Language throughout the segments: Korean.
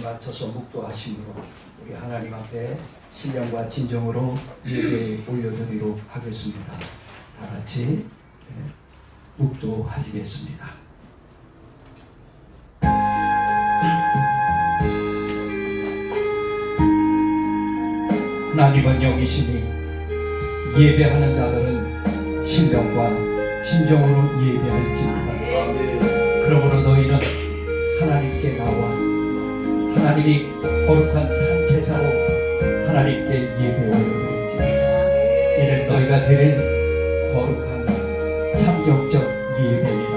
맞춰서 묵도하심으로 우리 하나님 앞에 신령과 진정으로 예배 올려드리도록 하겠습니다. 다 같이 묵도하시겠습니다. 하나님은 여기시니 예배하는 자들은 신령과 진정으로 예배할지니라. 그러므로 너희는 하나님께 나와 하나님이 거룩한 산제사로 하나님께 예배 올려드리지라. 이는 너희가 드린 거룩한 참격적 예배니라.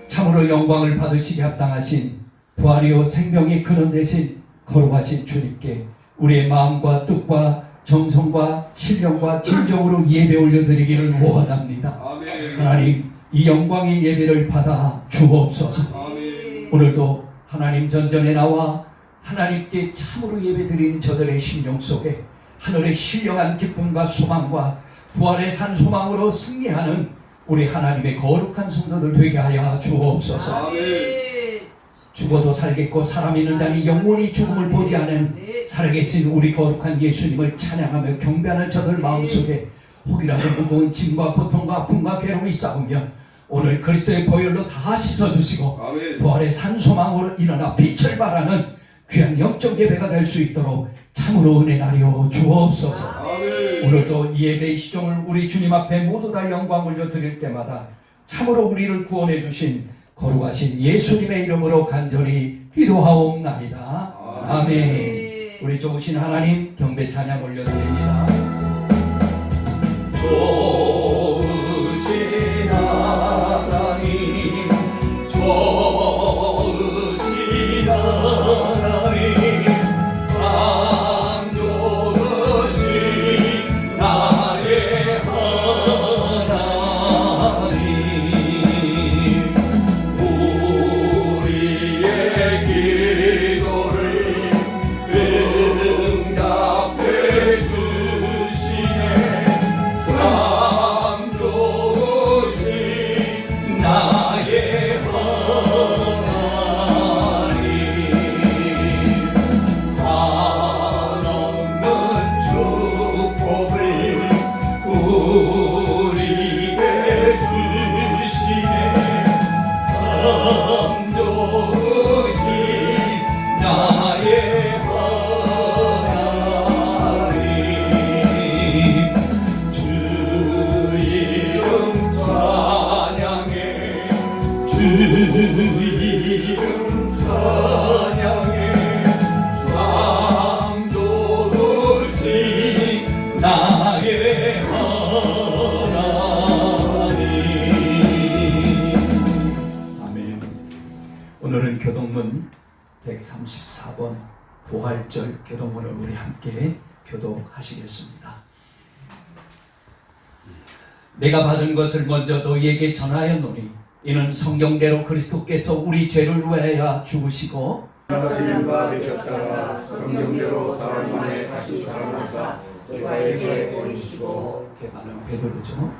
참으로 영광을 받으시기 합당하신 부활이요 생명의 근원 되신 거룩하신 주님께 우리의 마음과 뜻과 정성과 신령과 진정으로 예배 올려드리기를 원합니다. 하나님, 이 영광의 예배를 받아 주옵소서. 오늘도 하나님 전전에 나와 하나님께 참으로 예배드리는 저들의 심령 속에 하늘의 신령한 기쁨과 소망과 부활의 산 소망으로 승리하는 우리 하나님의 거룩한 성도들 되게 하여 주옵소서. 죽어도 살겠고 살아 있는 자는 영원히 죽음을 보지 않은 살아계신 우리 거룩한 예수님을 찬양하며 경배하는 저들 마음속에 혹이라도 무거운 짐과 고통과 아픔과 괴로움이 쌓으며 오늘 그리스도의 보혈로 다 씻어주시고 부활의 산소망으로 일어나 빛을 발하는 귀한 영적 예배가 될 수 있도록 참으로 은혜 나려 주옵소서. 오늘도 이 예배의 시종을 우리 주님 앞에 모두 다 영광 올려드릴 때마다 참으로 우리를 구원해 주신 거룩하신 예수님의 이름으로 간절히 기도하옵나이다. 아멘. 우리 좋으신 하나님 경배 찬양 올려드립니다. 좋으신 하나님, 좋으신 하나님, 참 좋으신 나의 하나님, 우리의 기도를 응답해 주시네. 참 좋으신 나의 하나님, 한없는 축복을 우리에게 주시네. 참 좋으신 나의 하나님, 주 이름 찬양해, 주 이름 찬양해. 참 좋으신 나의 하나님. 아멘. 오늘은 교동문 134번 부활절 교동문을 우리 함께 교독하시겠습니다. 내가 받은 것을 먼저 너희에게 전하였노니 이는 성경대로 그리스도께서 우리 죄를 위하여 죽으시고 하나님과 되셨다가 성경대로 사흘 만에 다시 살아나사 개바에게 보이시고, 개바는 베드로죠.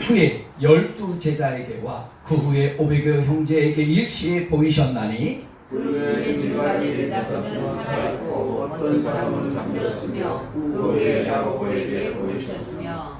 후에 12 제자에게와 그 후에 500여 형제에게 일시에 보이셨나니 그 중에 지금까지 15은 살아있고 어떤 사람은 잠들었으며 그 후에 야고보에게 보이셨으며,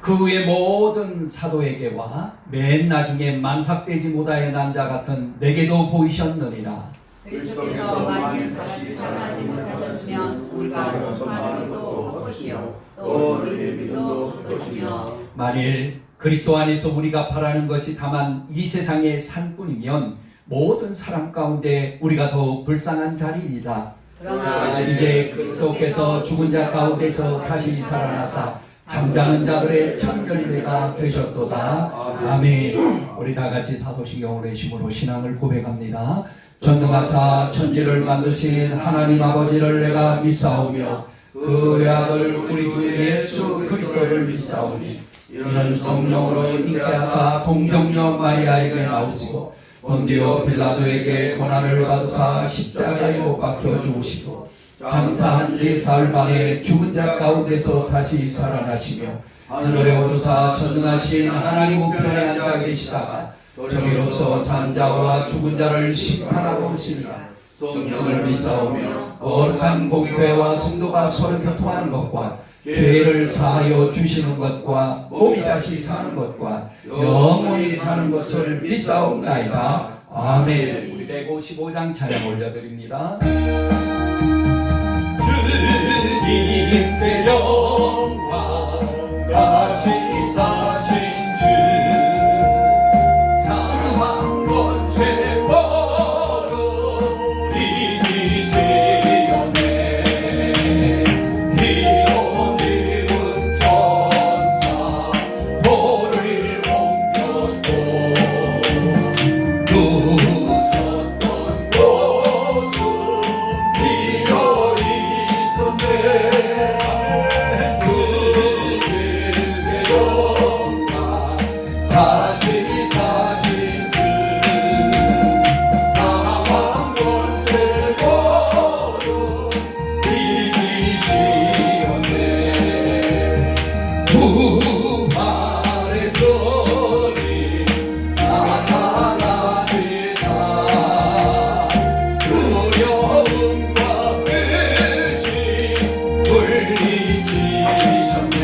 그 후에 모든 사도에게와 맨 나중에 만삭되지 못하여 난 자 같은 내게도 보이셨느니라. 그리스도께서 만일 다시 살아나지 못하셨으면 우리가 전파하는 것도 헛것이요 또 너희의 믿음도 헛것이며, 만일 그리스도 안에서 우리가 바라는 것이 다만 이 세상의 산뿐이면 모든 사람 가운데 우리가 더욱 불쌍한 자리이다. 그러나 이제 그리스도께서 죽은 자 가운데서 다시 살아나사 잠자는 자들의 첫 열매가 되셨도다. 아멘. 우리 다 같이 사도신경으로 힘으로 신앙을 고백합니다. 전능하사 천지를 만드신 하나님 아버지를 내가 믿사오며 그의 아들 우리 주 예수 그리스도를 믿사오니 이는 성령으로 잉태하사 동정녀 마리아에게 나오시고 본디오 빌라도에게 고난을 받으사 십자가에 못 박혀 죽으시고 장사한 지 사흘 만에 죽은 자 가운데서 다시 살아나시며 하늘에 오르사 전능하신 하나님 우편에 앉아 계시다가 저희로서 산 자와 죽은 자를 심판하러 오시니라. 성령을 믿사오며 거룩한 공회와 성도가 서로 교통하는 것과 죄를 사하여 주시는 것과 몸이 다시 사는 것과 영원히 사는 것을 믿사옵나이다. 아멘. 우리 155장 찬양 올려드립니다. 주님께 영광 다시 사신 주 사망 권세 버로 이기시려네 희롱 입은 전사 돌을 옮겼고 누셨던 곳은 비어 있었네. 다시 사신 주 사망 권세 버로 이기시었네. 부활의 전이 나타나시사 두려움과 뜻이 물리치셨네.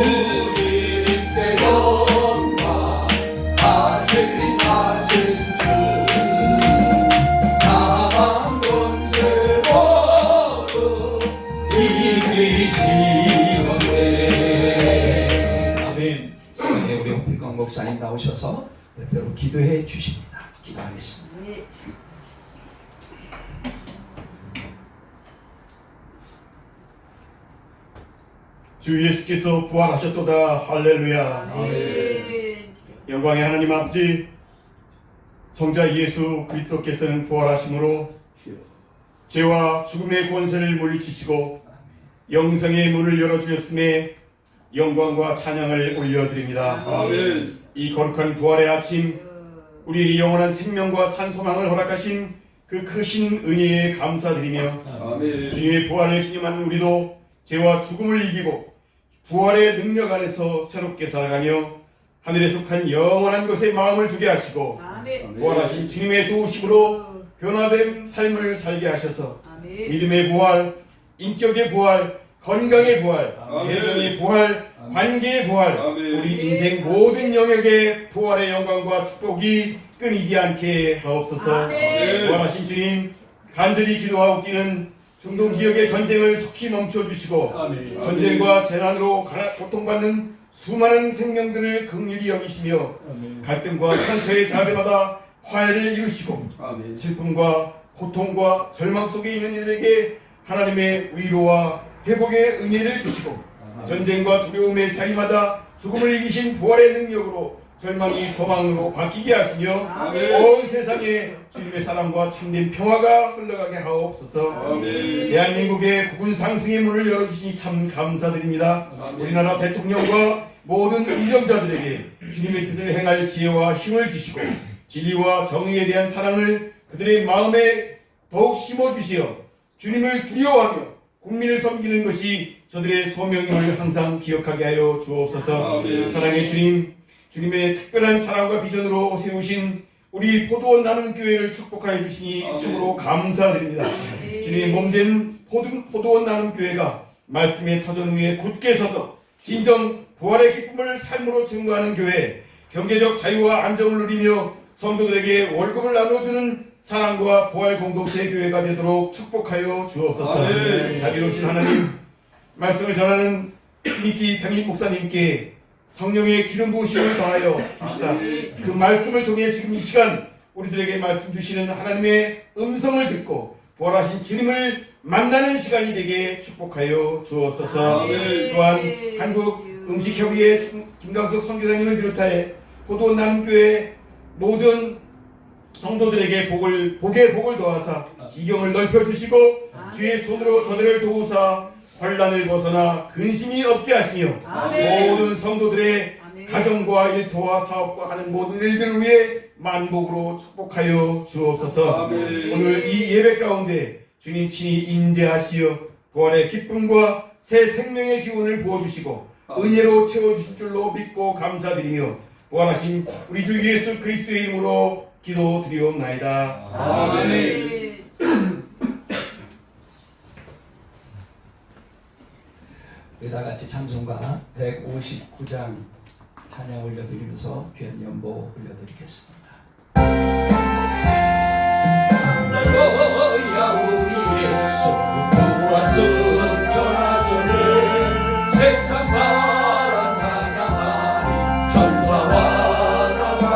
주님께 영광 다시 사신 주 사망 권세 버로 이기시오네. 아멘. 시간에 우리 홍필광 목사님 나오셔서 대표로 기도해 주십니다. 기도하겠습니다. 주 예수께서 부활하셨도다. 할렐루야. 아멘. 영광의 하나님 아버지, 성자 예수 그리스도께서는 부활하심으로 죄와 죽음의 권세를 물리치시고 영생의 문을 열어주셨음에 영광과 찬양을 올려드립니다. 아멘. 이 거룩한 부활의 아침, 우리에게 영원한 생명과 산소망을 허락하신 그 크신 은혜에 감사드리며 아멘. 주님의 부활을 기념하는 우리도 죄와 죽음을 이기고 부활의 능력 안에서 새롭게 살아가며 하늘에 속한 영원한 것에 마음을 두게 하시고 아멘. 부활하신 주님의 도우심으로 변화된 삶을 살게 하셔서 아멘. 믿음의 부활, 인격의 부활, 건강의 부활, 아멘. 재정의 부활, 관계의 부활, 아멘. 우리 인생 모든 영역의 부활의 영광과 축복이 끊이지 않게 하옵소서. 아멘. 부활하신 주님, 간절히 기도하옵기는 중동 지역의 전쟁을 속히 멈춰주시고 아멘. 전쟁과 재난으로 고통받는 수많은 생명들을 긍휼히 여기시며 아멘. 갈등과 상처의 자리마다 화해를 이루시고 아멘. 슬픔과 고통과 절망 속에 있는 이들에게 하나님의 위로와 회복의 은혜를 주시고 전쟁과 두려움의 자리마다 죽음을 이기신 부활의 능력으로 절망이 소망으로 바뀌게 하시며 아멘. 온 세상에 주님의 사랑과 참된 평화가 흘러가게 하옵소서. 아멘. 대한민국의 국군 상승의 문을 열어주시니 참 감사드립니다. 아멘. 우리나라 대통령과 모든 의정자들에게 주님의 뜻을 행할 지혜와 힘을 주시고 진리와 정의에 대한 사랑을 그들의 마음에 더욱 심어주시어 주님을 두려워하며 국민을 섬기는 것이 저들의 소명임을 항상 기억하게 하여 주옵소서. 아멘. 사랑의 주님, 주님의 특별한 사랑과 비전으로 세우신 우리 포도원 나눔 교회를 축복하여 주시니 아멘. 참으로 감사드립니다. 주님의 몸된 포도원 나눔 교회가 말씀의 터전 위에 굳게 서서 진정 부활의 기쁨을 삶으로 증거하는 교회, 경제적 자유와 안정을 누리며 성도들에게 월급을 나눠주는 사랑과 부활 공동체 교회가 되도록 축복하여 주옵소서. 아멘. 자비로우신 하나님, 말씀을 전하는 신익기 담임 목사님께 성령의 기름 부으심을 더하여 주시다. 그 말씀을 통해 지금 이 시간 우리들에게 말씀 주시는 하나님의 음성을 듣고 부활하신 주님을 만나는 시간이 되게 축복하여 주옵소서. 아멘. 또한 한국 음식협의회 김강석 선교사님을 비롯하여 고도 남교회 모든 성도들에게 복의 복을 더하사 지경을 넓혀주시고 주의 손으로 저들을 도우사 환난을 벗어나 근심이 없게 하시며 아멘. 모든 성도들의 아멘. 가정과 일터와 사업과 하는 모든 일들을 위해 만복으로 축복하여 주옵소서. 아멘. 오늘 이 예배 가운데 주님 친히 임재하시어 부활의 기쁨과 새 생명의 기운을 부어주시고 은혜로 채워주신 줄로 믿고 감사드리며 부활하신 우리 주 예수 그리스도의 이름으로 기도드리옵나이다. 아멘. 우리 다 같이 찬송가 159장 찬양 올려드리면서 귀한 연보 올려드리겠습니다. 할렐루야 우리 예수 부활승 전하시는 세상 사람 찬양하리 천사와 나라가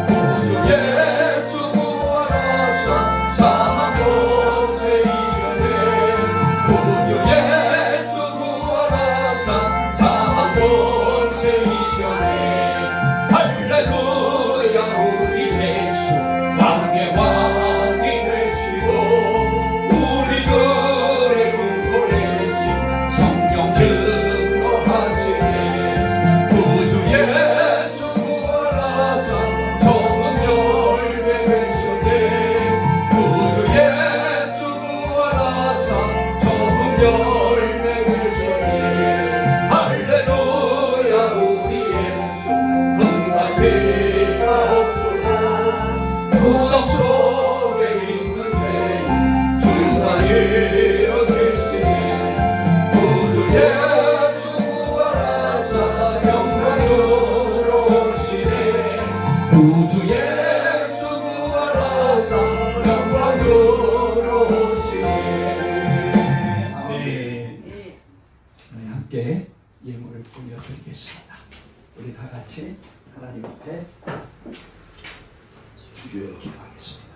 구주 예수 부활하사 사망 권세 이겨내 구주 예수 부활하사 사망 권세 이겨내 할렐루야 우리 예수 왕의 왕이 되시고 우리들의 주 되신 성령 증거하시네 구주 예수 부활하사 정은 열매 되셨네 구주 예수 부활하사 정은 열매 되셨네 할렐루야 우리 예수 흥한 죄가 없구나 무덤 속에 있는 죄인 주가 일어나시네 구주 예수 부활하사 영광으로 오시네 구주 예수 부활하사 영광으로 오시네 아멘. 네. 우리 함께 예물을 올려드리겠습니다. 우리 다 같이 하나님 앞에 기도하겠습니다.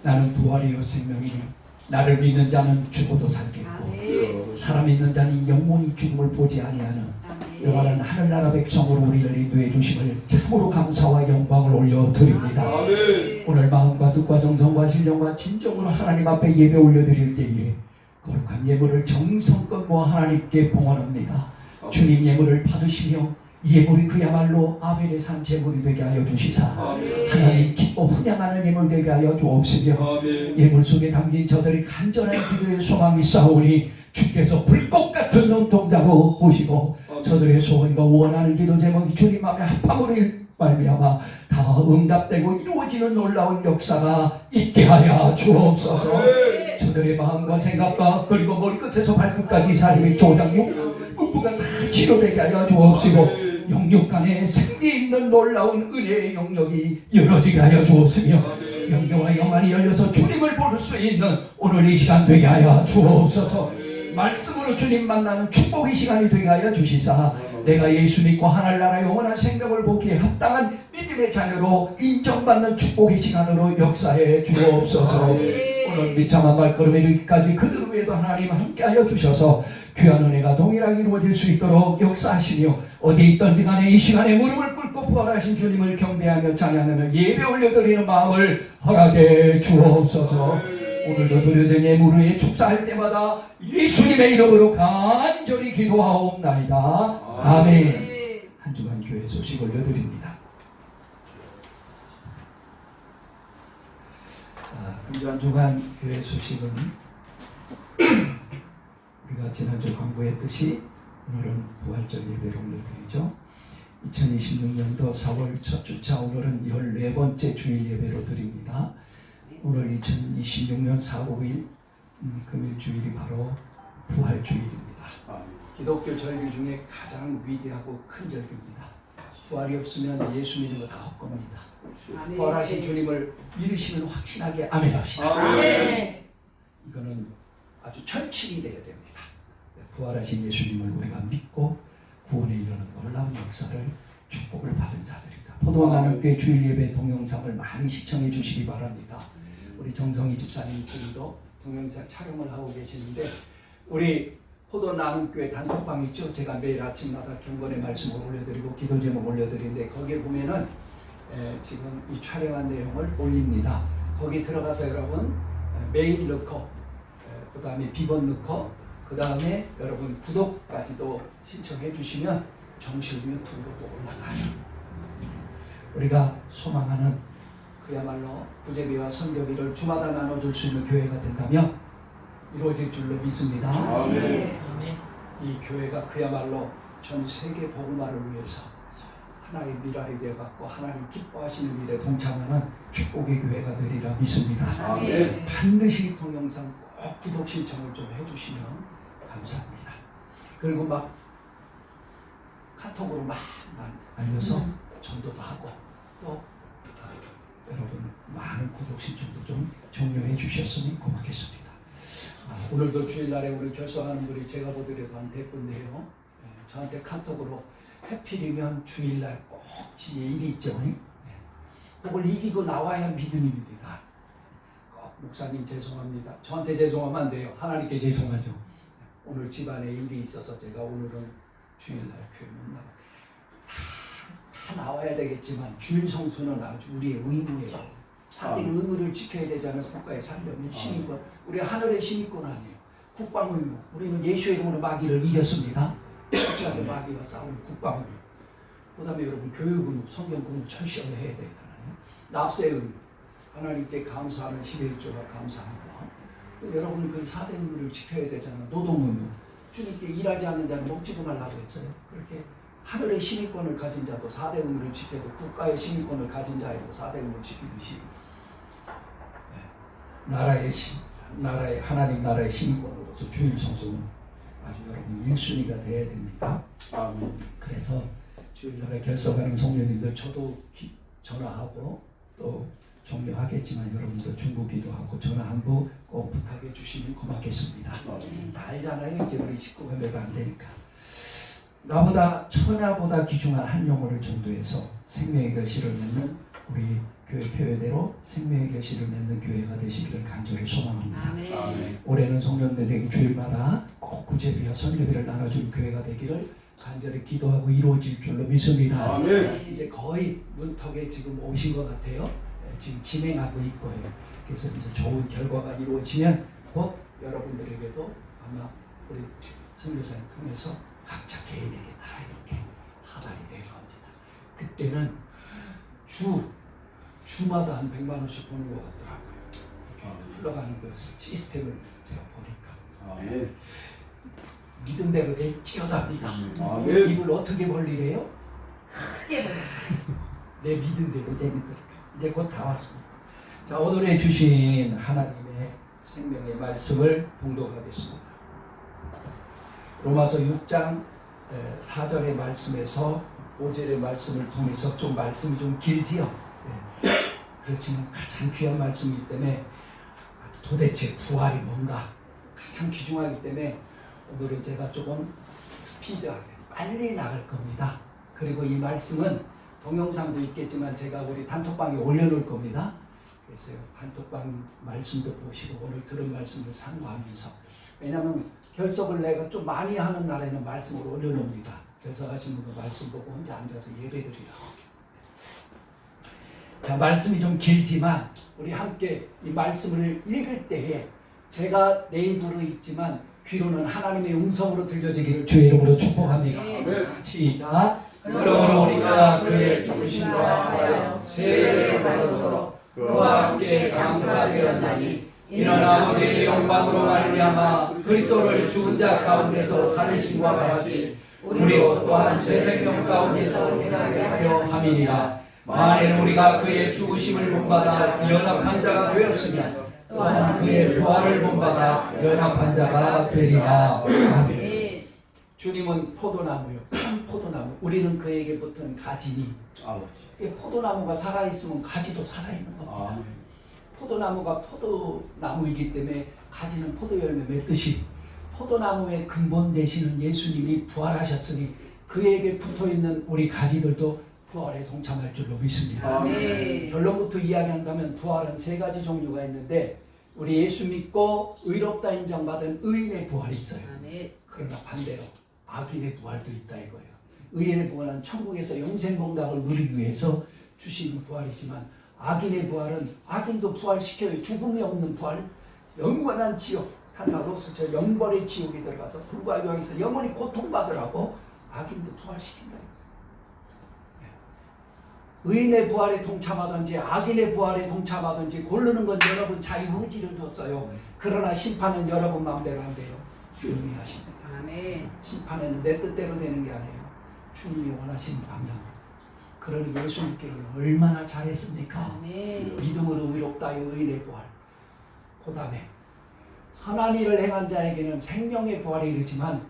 나는 부활이요 생명이니 나를 믿는 자는 죽어도 살겠고 아멘. 사람 믿는 자는 영원히 죽음을 보지 아니하는 영원한 하늘나라 백성으로 우리를 인도해 주심을 참으로 감사와 영광을 올려드립니다. 아멘. 오늘 마음과 뜻과 정성과 신령과 진정으로 하나님 앞에 예배 올려드릴 때에 거룩한 예물을 정성껏 모아 하나님께 봉헌합니다. 주님 예물을 받으시며 이 예물이 그야말로 아벨의 산 제물이 되게 하여 주시사 아멘. 하나님 기뻐 훈양하는 예물 되게 하여 주옵시며 아멘. 예물 속에 담긴 저들의 간절한 기도의 소망이 싸우니 주께서 불꽃 같은 눈동자로 보시고 저들의 소원과 원하는 기도 제목이 주님 앞에 합함으로 말미암아 다 응답되고 이루어지는 놀라운 역사가 있게 하여 주옵소서. 저들의 마음과 생각과 그리고 머리끝에서 발끝까지 42조장 육부가 다 치료되게 하여 주옵시고 영육 간에 생기 있는 놀라운 은혜의 영역이 이루어지게 하여 주옵시며 영계와 영안이 열려서 주님을 볼 수 있는 오늘 이 시간 되게 하여 주옵소서. 말씀으로 주님 만나는 축복의 시간이 되게 하여 주시사 내가 예수 믿고 하늘나라 영원한 생명을 보기에 합당한 믿음의 자녀로 인정받는 축복의 시간으로 역사해 주옵소서. 오늘 비참한 발걸음에 이르기까지 그들 위에도 하나님 함께하여 주셔서 귀한 은혜가 동일하게 이루어질 수 있도록 역사하시며 어디에 있든지 간에 이 시간에 무릎을 꿇고 부활하신 주님을 경배하며 찬양하며 예배 올려드리는 마음을 허락해 주옵소서. 오늘도 드려진 예물 위에 축사할 때마다 예수님의 이름으로 간절히 기도하옵나이다. 아멘. 한 주간 교회 소식 올려드립니다. 금주 한 주간 교회 소식은 우리가 지난주 광고했듯이 오늘은 부활절 예배를 올려드리죠. 2026년도 4월 첫 주차 오늘은 14번째 주일 예배로 드립니다. 오늘 2026년 4, 5일 금일주일이 바로 부활주일입니다. 아멘. 기독교 절기 중에 가장 위대하고 큰 절기입니다. 부활이 없으면 예수 믿는 거 다 헛겁니다. 아멘. 부활하신 주님을 믿으시면 확신하게 아멘합시다. 아멘. 이거는 아주 철칙이 되어야 됩니다. 부활하신 예수님을 우리가 믿고 구원에 이르는 놀라운 역사를 축복을 받은 자들입니다. 포도나눔교회 주일 예배 동영상을 많이 시청해 주시기 바랍니다. 우리 정성희 집사님들도 동영상 촬영을 하고 계시는데 우리 포도나눔교회 단톡방 있죠? 제가 매일 아침마다 경건의 말씀을 올려드리고 기도 제목 올려드리는데 거기에 보면은 지금 이 촬영한 내용을 올립니다. 거기 들어가서 여러분 메일 넣고 그 다음에 비번 넣고 그 다음에 여러분 구독까지도 신청해 주시면 정식 유튜브로도 올라가요. 우리가 소망하는 그야말로 구제비와 선교비를 주마다 나눠줄 수 있는 교회가 된다면 이루어질 줄로 믿습니다. 아멘. 이 교회가 그야말로 전 세계 복음화를 위해서 하나의 미랄이 되어갖고 하나님 기뻐하시는 일에 동참하는 축복의 교회가 되리라 믿습니다. 아멘. 반드시 동영상 꼭 구독 신청을 좀 해주시면 감사합니다. 그리고 막 카톡으로 막 알려서 전도도 하고 또 여러분 많은 구독 신청도 좀 종료해 주셨으면 고맙겠습니다. 오늘도 주일날에 우리 결성하는 분이 제가 보더라도 한 100분인데요. 저한테 카톡으로 해필이면 주일날 꼭 지혜 일이 있죠. 그걸 이기고 나와야 믿음입니다. 꼭 목사님 죄송합니다. 저한테 죄송하면 안 돼요. 하나님께 죄송하죠. 오늘 집안에 일이 있어서 제가 오늘은 주일날 교회 못 나가. 다 나와야 되겠지만 주일 성수는 아주 우리의 의무예요. 사대 의무를 지켜야 되잖아요. 국가에 살려면 시민권. 우리 하늘의 시민권 아니에요. 국방 의무. 우리는 예수의 이름으로 마귀를 이겼습니다. 십자가의 마귀와 싸우는 국방 의무. 그 다음에 여러분 교육 의무, 성경 의무 철저히 해야 되잖아요. 납세 의무. 하나님께 감사하는 11조가 감사합니다. 여러분 그 사대 의무를 지켜야 되잖아요. 노동 의무. 주님께 일하지 않는 자는 먹지도 말라고 했어요. 그렇게 하늘의 시민권을 가진 자도 4대 의무를 지켜도 국가의 시민권을 가진 자에도 4대 의무를 지키듯이 나라의 하나님 나라의 시민권으로서 주일 성수는 아주 여러분 1순위가 돼야 됩니다. 아멘. 그래서 주일날에 결석하는 성도님들 저도 전화하고 또 종료하겠지만 여러분들 중보기도 하고 전화 한부 꼭 부탁해 주시면 고맙겠습니다. 다 알잖아요. 이제 우리 식구가 몇 안 되니까. 나보다 천하보다 귀중한 한 영혼을 전도해서 생명의 결실을 맺는 우리 교회 표회대로 생명의 결실을 맺는 교회가 되시기를 간절히 소망합니다. 아멘. 올해는 성도님들에게 주일마다 꼭 구제비와 선교비를 나눠준 교회가 되기를 간절히 기도하고 이루어질 줄로 믿습니다. 아멘. 이제 거의 문턱에 지금 오신 것 같아요. 지금 진행하고 있고요. 그래서 이제 좋은 결과가 이루어지면 곧 여러분들에게도 아마 우리 선교사님 통해서 각자 개인에게 다 이렇게 하달이 될 겁니다. 그때는 주마다 한 100만 원씩 버는 것 같더라고요. 이렇게 흘러가는 그 시스템을 제가 보니까 아멘. 믿음대로 될지어답니다. 아멘. 입을 어떻게 벌리래요? 크게 벌려. 내 믿음대로 되는 거니까. 이제 곧 다 왔습니다. 자, 오늘의 주신 하나님의 생명의 말씀을 봉독하겠습니다. 로마서 6장 4절의 말씀에서 5절의 말씀을 통해서 좀 말씀이 좀 길지요. 그렇지만 가장 귀한 말씀이기 때문에 도대체 부활이 뭔가 가장 귀중하기 때문에 오늘은 제가 조금 스피드하게 빨리 나갈 겁니다. 그리고 이 말씀은 동영상도 있겠지만 제가 우리 단톡방에 올려놓을 겁니다. 그래서 단톡방 말씀도 보시고 오늘 들은 말씀을 참고하면서, 왜냐하면 결석을 내가 좀 많이 하는 날에는 말씀을 올려놓습니다. 결석하신 분도 말씀 보고 혼자 앉아서 예배드리라고. 자, 말씀이 좀 길지만 우리 함께 이 말씀을 읽을 때에 제가 내 입으로 읽지만 귀로는 하나님의 음성으로 들려지기를 주의 이름으로 축복합니다. 아멘. 시작. 그러므로 우리가 그의 죽으심과 하여 세례를 받으므로 그와 함께 장사되었나니 이는 아버지의 영광으로 말미암아 그리스도를 죽은 자 가운데서 살리심과 같이 우리로 또한 새 생명 가운데서 행하게 하려 함이니라. 만일 우리가 그의 죽으심을 본받아 연합한 자가 되었으면 또한 그의 부활을 본받아 연합한 자가 되리라. 아멘. 네. 주님은 포도나무요, 참 포도나무. 우리는 그에게 붙은 가지니. 이 포도나무가 살아있으면 가지도 살아있는 겁니다. 포도나무가 포도나무이기 때문에 가지는 포도열매 맺듯이 포도나무의 근본 되시는 예수님이 부활하셨으니 그에게 붙어있는 우리 가지들도 부활에 동참할 줄로 믿습니다. 네. 결론부터 이야기한다면 부활은 세 가지 종류가 있는데 우리 예수 믿고 의롭다 인정받은 의인의 부활이 있어요. 아멘. 그러나 반대로 악인의 부활도 있다 이거예요. 의인의 부활은 천국에서 영생공락을 누리기 위해서 주시는 부활이지만 악인의 부활은 악인도 부활시켜요. 죽음이 없는 부활, 영원한 지옥, 탄타로스 저 영벌의 지옥에 들어가서 불과 유황에서 영원히 고통받으라고 악인도 부활시킨다. 의인의 부활에 동참하든지 악인의 부활에 동참하든지 고르는 건 여러분 자유의지를 줬어요. 그러나 심판은 여러분 마음대로 안 돼요. 주님이 하십니다. 아멘. 심판에는 내 뜻대로 되는 게 아니에요. 주님이 원하시는 방향. 그러니 예수 믿기를 얼마나 잘했습니까? 아멘. 믿음으로 의롭다의 의인의 부활. 그 다음에 선한 일을 행한 자에게는 생명의 부활이 이르지만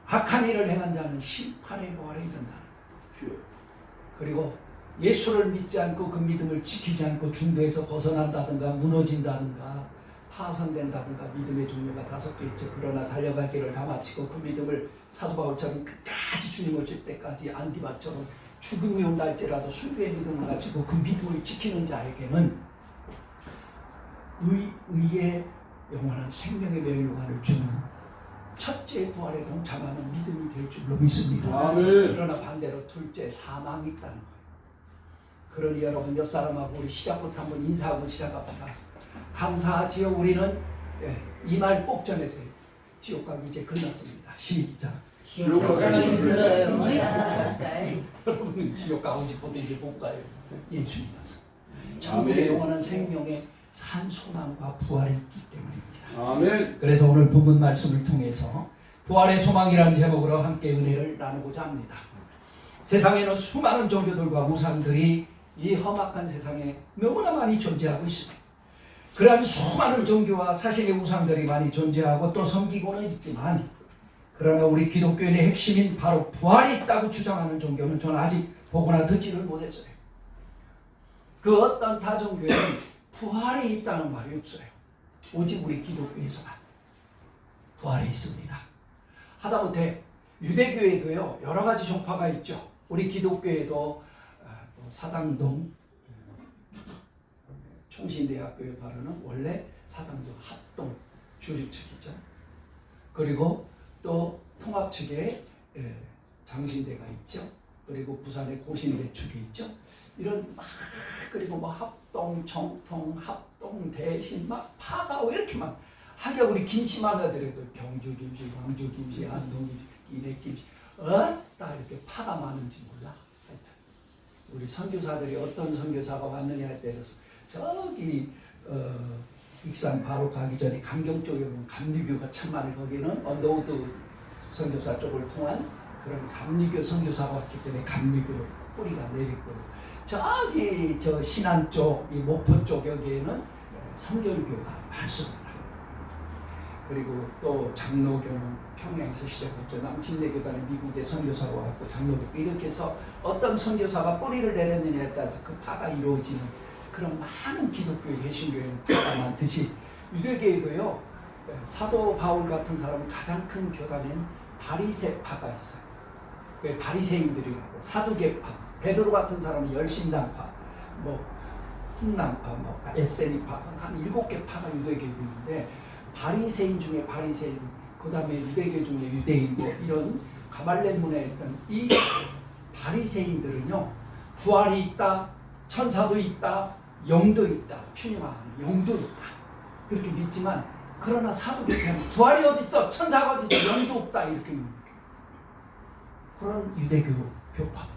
악한 일을 행한 자는 심판의 부활에 이른다. 그리고 예수를 믿지 않고 그 믿음을 지키지 않고 중도에서 벗어난다든가 무너진다든가 파손된다든가 믿음의 종류가 5개 있죠. 그러나 달려갈 길을 다 마치고 그 믿음을 사도 바울처럼 끝까지 주님 오실 때까지 안디바처럼 죽음이 온달지라도 순교의 믿음을 가지고 그 믿음을 지키는 자에게는 의의 영원한 생명의 멸류관을 주는 첫째 부활에 동참하는 믿음이 될 줄로 믿습니다. 아멘. 그러나 반대로 둘째 사망이 있다는 거예요. 그러니 여러분 옆 사람하고 우리 시작부터 한번 인사하고 시작합니다. 감사하지요. 우리는 이 말 꼭 전해서요. 지옥 가기 이제 끝났습니다. 시작. 지옥 가기 들어요. 여러분은 지옥 가고 싶어도 이제 못 가요. 예수 믿어서. 천국의 영원한 생명에 산 소망과 부활이 있기 때문입니다. 아멘. 그래서 오늘 본문 말씀을 통해서 부활의 소망이라는 제목으로 함께 은혜를 나누고자 합니다. 세상에는 수많은 종교들과 우상들이 이 험악한 세상에 너무나 많이 존재하고 있습니다. 그러한 수많은 종교와 사실의 우상들이 많이 존재하고 또 섬기고는 있지만 그러나 우리 기독교인의 핵심인 바로 부활이 있다고 주장하는 종교는 저는 아직 보거나 듣지를 못했어요. 그 어떤 타 종교에는 부활이 있다는 말이 없어요. 오직 우리 기독교에서만 부활이 있습니다. 하다못해 유대교에도요 여러 가지 종파가 있죠. 우리 기독교에도 사당동 총신대학교에 바르는 원래 사당동 합동 주류 측이죠. 그리고 또 통합 측에 장신대가 있죠. 그리고 부산의 고신대 측이 있죠. 이런 막 그리고 뭐 합동, 정통, 합동, 대신 막 파가 왜 이렇게 막 하게 우리 김씨만 하더라도 경주 김씨, 광주 김씨, 안동 김씨, 이래 김씨 다 이렇게 파가 많은지 몰라. 하여튼 우리 선교사들이 어떤 선교사가 왔느냐에 따라서 저기 익산 바로 가기 전에 강경 쪽에 보면 감리교가 참 많아요. 거기는 언더우드 선교사 쪽을 통한 그런 감리교 선교사가 왔기 때문에 감리교 뿌리가 내리고 저기 저 신안 쪽, 이 목포 쪽 여기에는 성결교가 많습니다. 그리고 또 장로교는 평양에서 시작했죠. 남침내교단이 미국에 선교사가 왔고 장로교 이렇게 해서 어떤 선교사가 뿌리를 내렸느냐에 따라서 그 파가 이루어지는 그런 많은 기독교의 개신교에는 파가 많듯이 유대교에도요 사도 바울 같은 사람은 가장 큰 교단인 바리새파가 있어요. 그 바리새인들이라고 사두개파, 베드로 같은 사람은 열심당파, 뭐 훈남파, 뭐 에세니파 한 7개 파가 유대교에 있는데 바리새인 중에 바리새인, 그 다음에 유대교 중에 유대인 뭐 이런 가발렛 문화에 있던 이 바리새인들은요 부활이 있다, 천사도 있다, 영도 있다, 퓨니마는 영도 있다 그렇게 믿지만 그러나 사두개파는 부활이 어디 있어, 천사가 어디 있어, 영도 없다 이렇게 믿는 그런 유대교 교파.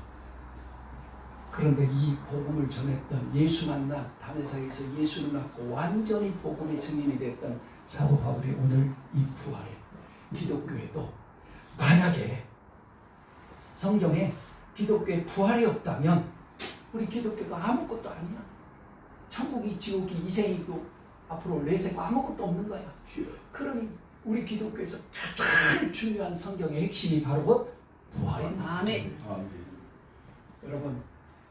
그런데 이 복음을 전했던 예수 만나 다메섹에서 예수를 낳고 완전히 복음의 증인이 됐던 사도 바울이 오늘 이 부활에 기독교에도 만약에 성경에 기독교에 부활이 없다면 우리 기독교가 아무것도 아니야. 천국이 지옥이 이생이고 앞으로 내세가 아무것도 없는 거야. 그러니 우리 기독교에서 가장 중요한 성경의 핵심이 바로 부활입니다. 아멘. 여러분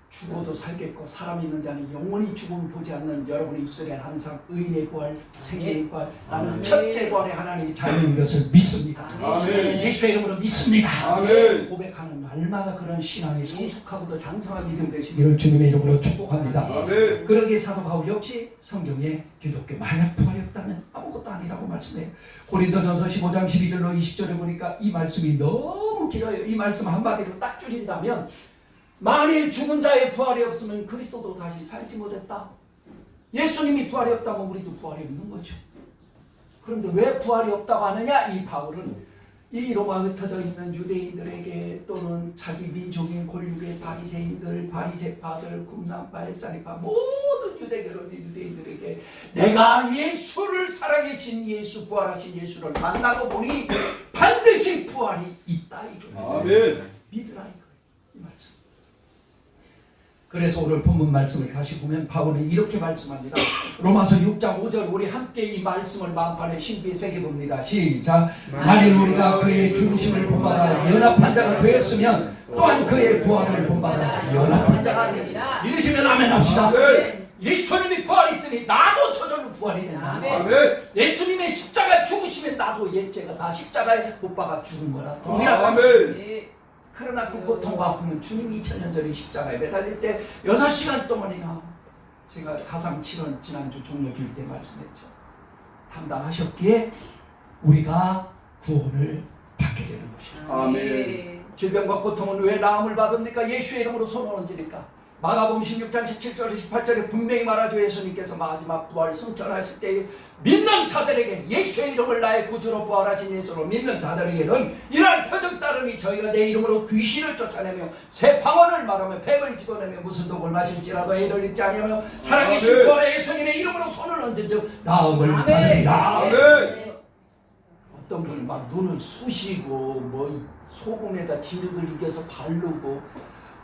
죽어도 살겠고 사람 있는 자는 영원히 죽음을 보지 않는 여러분의 입술에 항상 의인의 부활, 생명의 부활, 나는 아멘. 첫째 부활에 하나님이 자유인 것을 믿습니다. 아멘. 예수의 이름으로 믿습니다. 아멘. 고백하는 날마다 그런 신앙이 성숙하고도 장성한 믿음 되시기를 주님의 이름으로 축복합니다. 아멘. 그러기에 사도 바울 역시 성경에 기독교 만약 부활이 없다면 아무것도 아니라고 말씀해요. 고린도전서 15장 12절로 20절에 보니까 이 말씀이 너무 길어요. 이 말씀 한마디로 딱 줄인다면 만일 죽은 자의 부활이 없으면 그리스도도 다시 살지 못했다. 예수님이 부활이 없다면 우리도 부활이 없는 거죠. 그런데 왜 부활이 없다고 하느냐? 이 바울은 이 로마에 흩어져 있는 유대인들에게 또는 자기 민족인 골육의 바리새인들, 바리새파들, 굽난파, 햇사리파 모든 유대인들에게 내가 예수를 살아계신 예수, 부활하신 예수를 만나고 보니 반드시 부활이 있다 이거예요. 아멘. 믿으라 이거예요. 이 말씀. 그래서 오늘 본문 말씀을 다시 보면 바울은 이렇게 말씀합니다. 로마서 6장 5절 우리 함께 이 말씀을 마음판에 신비에 새겨봅니다. 시작. 만일 우리가 그의 죽으심을 본받아 연합한 자가 되었으면 또한 그의 부활을 본받아 연합한 자가 되리라. 믿으시면 아멘 합시다. 아멘. 예수님이 부활이 있으니 나도 저절로 부활이 된다. 아멘. 예수님의 십자가에 죽으시면 나도 옛죄가 다 십자가에 못 박아 죽은 거라 동일하다. 아멘. 네. 그러나 그 고통과 아픔은 주님이 2000년 전에 십자가에 매달릴 때 6시간 동안이나 제가 가상 7원 지난주 종료 줄 때 말씀했죠. 담당하셨기에 우리가 구원을 받게 되는 것이에요. 아멘. 질병과 고통은 왜 나음을 받습니까? 예수의 이름으로 손을 얹으니까. 마가복음 16장 17절 18절에 분명히 말하죠. 예수님께서 마지막 부활 승천하실 때 믿는 자들에게 예수의 이름을 나의 구주로 부활하신 예수로 믿는 자들에게는 이러한 표적 따르니 저희가 내 이름으로 귀신을 쫓아내며 새 방언을 말하며 뱀을 집어내며 무슨 독을 마실지라도 애를 입지 아니하며 살아계신 부활의 예수님의 이름으로 손을 얹은 즉 나음을 받으리라. 아멘. 어떤 분은 막 눈을 쑤시고 뭐 소금에다 진흙을 이겨서 바르고